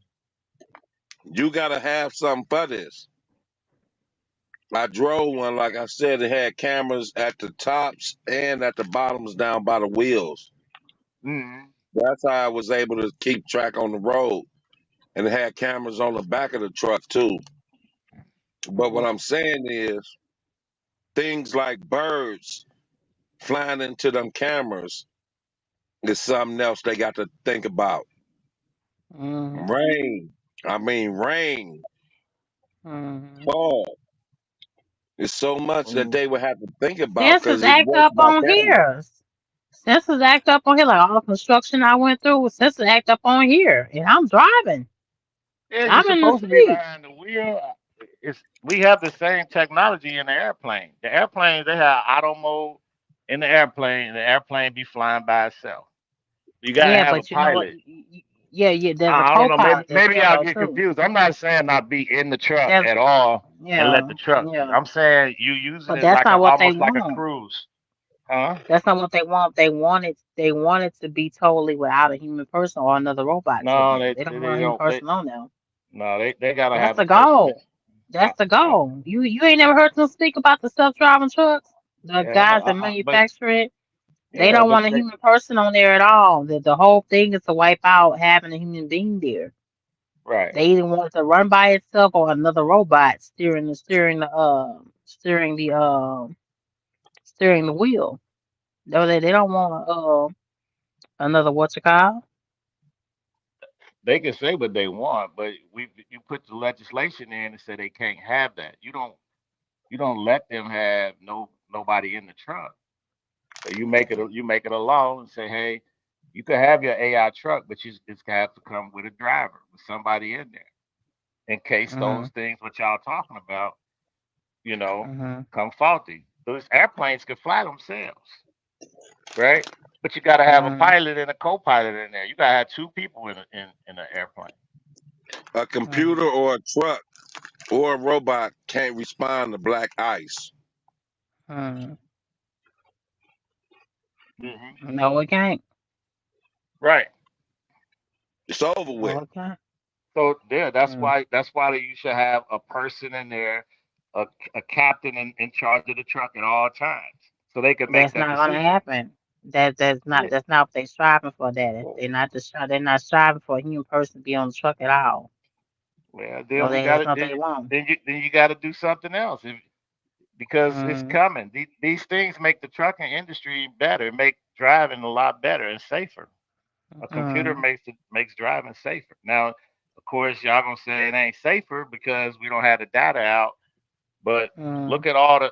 You got to have something for this. I drove one, like I said, it had cameras at the tops and at the bottoms down by the wheels. Mm-hmm. That's how I was able to keep track on the road. And it had cameras on the back of the truck too. But what I'm saying is things like birds flying into them cameras is something else they got to think about. Rain. Rain. Fall. It's so much that they would have to think about Census because it's act worked up by on camera. here. Census act up on here. Like all the construction I went through, census act up on here. And I'm driving. Yeah, you're I'm in the supposed to be street. behind the wheel. We have the same technology in the airplane. The airplanes they have auto mode in the airplane. The airplane be flying by itself. You gotta Yeah, have a but you know what? pilot. Yeah, there's a I don't know. Maybe co-pilot that's maybe there I'll though get too. confused. I'm not saying not be in the truck That's at all and let yeah, the truck be. yeah. I'm saying you using But it that's like a not what they almost like a want. cruise, huh? That's not what they want. They want it to be totally without a human person or another robot sitting No, there. They don't want they a human don't. person on there. They gotta That's have the a person. goal. I, That's the I, goal. You ain't never heard them speak about the self-driving trucks? The yeah, guys that but manufacture it, they yeah, don't but want a human person on there at all. The whole thing is to wipe out having a human being there. right. They either want it to run by itself or another robot steering the wheel. No, they don't want another what you call? They can say what they want, but you put the legislation in and say they can't have that. You don't let them have nobody in the truck. So you make it a law and say, hey, you can have your AI truck, but it's gonna have to come with a driver, with somebody in there, in case those Mhm. things what y'all talking about, Mhm. come faulty. Those airplanes can fly themselves, right? But you got to have a Mhm. pilot and a co-pilot in there. You got to have two people in an airplane. A computer or a truck or a robot can't respond to black ice. Mhm. Hmm. No, it can't. Right. It's over with. No, it can't. So yeah, Mm. that's why you should have a person in there, a, a captain in charge of the truck at all times, so they can make That's that not gonna decision. happen. Yeah. That's not what they're striving for. That they're not striving for a human person to be on the truck at all. Well, No, then we got that's it. not what they want. Then you got to do something else because it's Mm. coming. These things make the trucking industry better, make driving a lot better and safer. A computer Mm. makes driving safer. Now, of course, y'all gonna say it ain't safer because we don't have the data out. But Mm.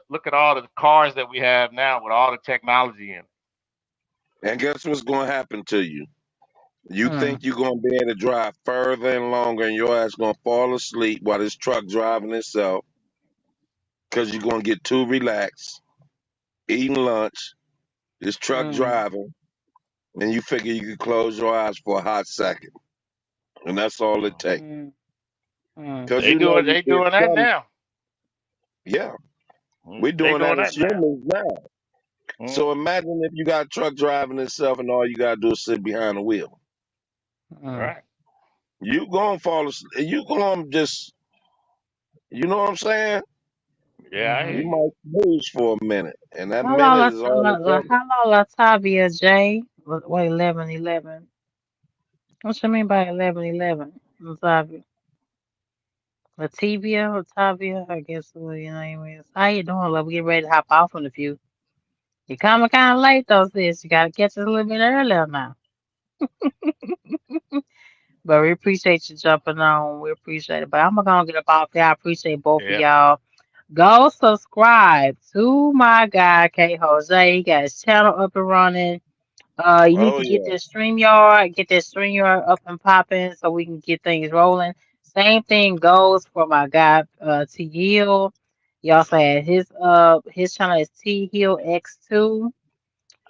look at all the cars that we have now with all the technology in. And guess what's going to happen to you? You Mm. think you're going to be able to drive further and longer, and your ass going to fall asleep while this truck driving itself because you're going to get too relaxed, eating lunch, this truck Mm. driving, and you figure you could close your eyes for a hot second. And that's all it takes. Mm. Mm. Because you know They it's doing that coming. now. Yeah, we're They doing doing that as that now. humans now. So Mm, imagine if you got a truck driving itself and all you got to do is sit behind the wheel. Mm. right. You going to fall asleep. You going to just, you know what I'm saying? Yeah, I hear You Mhm. you. might snooze for a minute, and that Hello, minute is all it takes. hello, Latavia J. What 11:11? What you mean by 11:11? Latavia, Latavia. I guess what your name is. How you doing, love? We get ready to hop off in a few. You coming kind of late though, sis. You gotta catch us a little bit earlier now. But we appreciate you jumping on. We appreciate it. But I'm gonna get up off here. I appreciate both of Yeah. y'all. Go subscribe to my guy K Jose. He got his channel up and running. You need Oh to get yeah. that StreamYard up and popping so we can get things rolling. Same thing goes for my guy T Hill. He also had his channel is T Hill X2.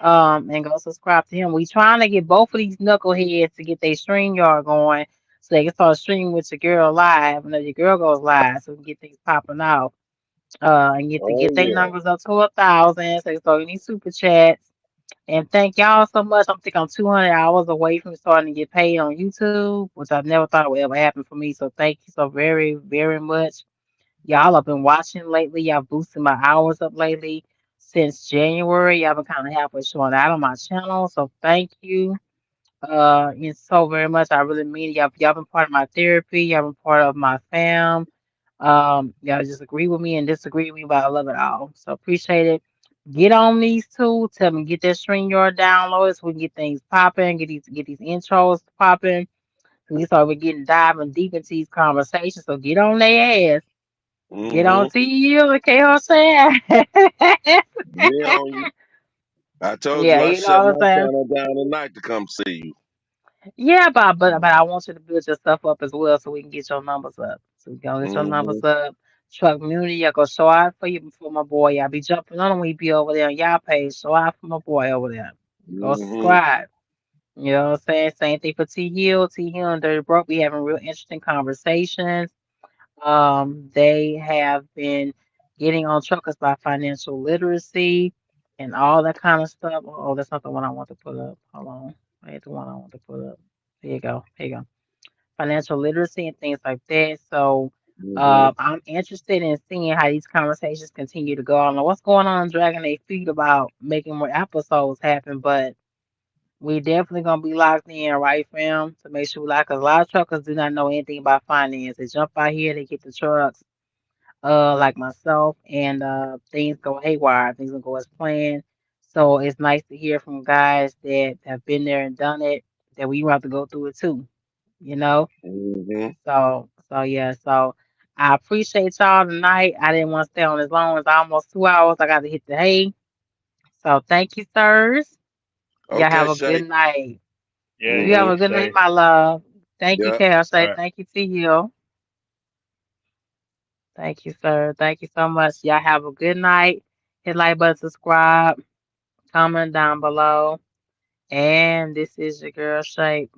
And go subscribe to him. We trying to get both of these knuckleheads to get their StreamYard going so they can start streaming with your girl live. And then your girl goes live so we can get things popping out. And Oh get their yeah. numbers up to 1,000 so they start getting these super chats. And thank y'all so much. I think I'm 200 hours away from starting to get paid on YouTube, which I never thought would ever happen for me. So thank you so very, very much. Y'all have been watching lately. Y'all boosted my hours up lately since January. Y'all been kind of halfway showing out on my channel. So thank you. So very much. I really mean it. Y'all been part of my therapy. Y'all been part of my fam. Y'all just agree with me and disagree with me, but I love it all. So appreciate it. Get on these tools. Tell me get that StreamYard downloaded so we can get things popping. Get these intros popping. We start getting diving deep into these conversations. So get on their ass. Get on Mm-hmm. to you. Okay, what I'm saying? Be on you. I told Yeah, you I you shut know what I'm my saying. channel down tonight to come see you. Yeah, but I want you to build your stuff up as well so we can get your numbers up. So we gonna get your Mm-hmm. numbers up. Truck community, I go show out for you for my boy. I'll be jumping on him when he be over there on y'all page. Show out for my boy over there. Go Mm-hmm. subscribe. You know what I'm saying? Same thing for T Hill. T Hill and Dirty Broke. We having real interesting conversations. They have been getting on truckers by financial literacy and all that kind of stuff. Oh, that's not the one I want to put up. Hold on. Wait, the one I want to put up. Here you go. Here you go. Financial literacy and things like that. So Mm-hmm. I'm interested in seeing how these conversations continue to go. I don't know what's going on dragging their feet about making more episodes happen, but we definitely gonna be locked in, right, fam? To make sure we like, 'cause a lot of truckers do not know anything about finance. They jump out here, they get the trucks, like myself, and things go haywire. Things don't go as planned. So it's nice to hear from guys that have been there and done it, that we have to go through it too, you know? Mm-hmm. So yeah, so I appreciate y'all tonight. I didn't want to stay on as long as almost 2 hours. I got to hit the hay. So thank you, sirs. Y'all have Okay, a good Shay. night. Yeah, You you have Mm-hmm. a too, good night, Shay. my love. Thank you, Yeah. Cash. All Say right. thank you to you. Thank you, sir. Thank you so much. Y'all have a good night. Hit like button, subscribe, comment down below. And this is your girl Shape.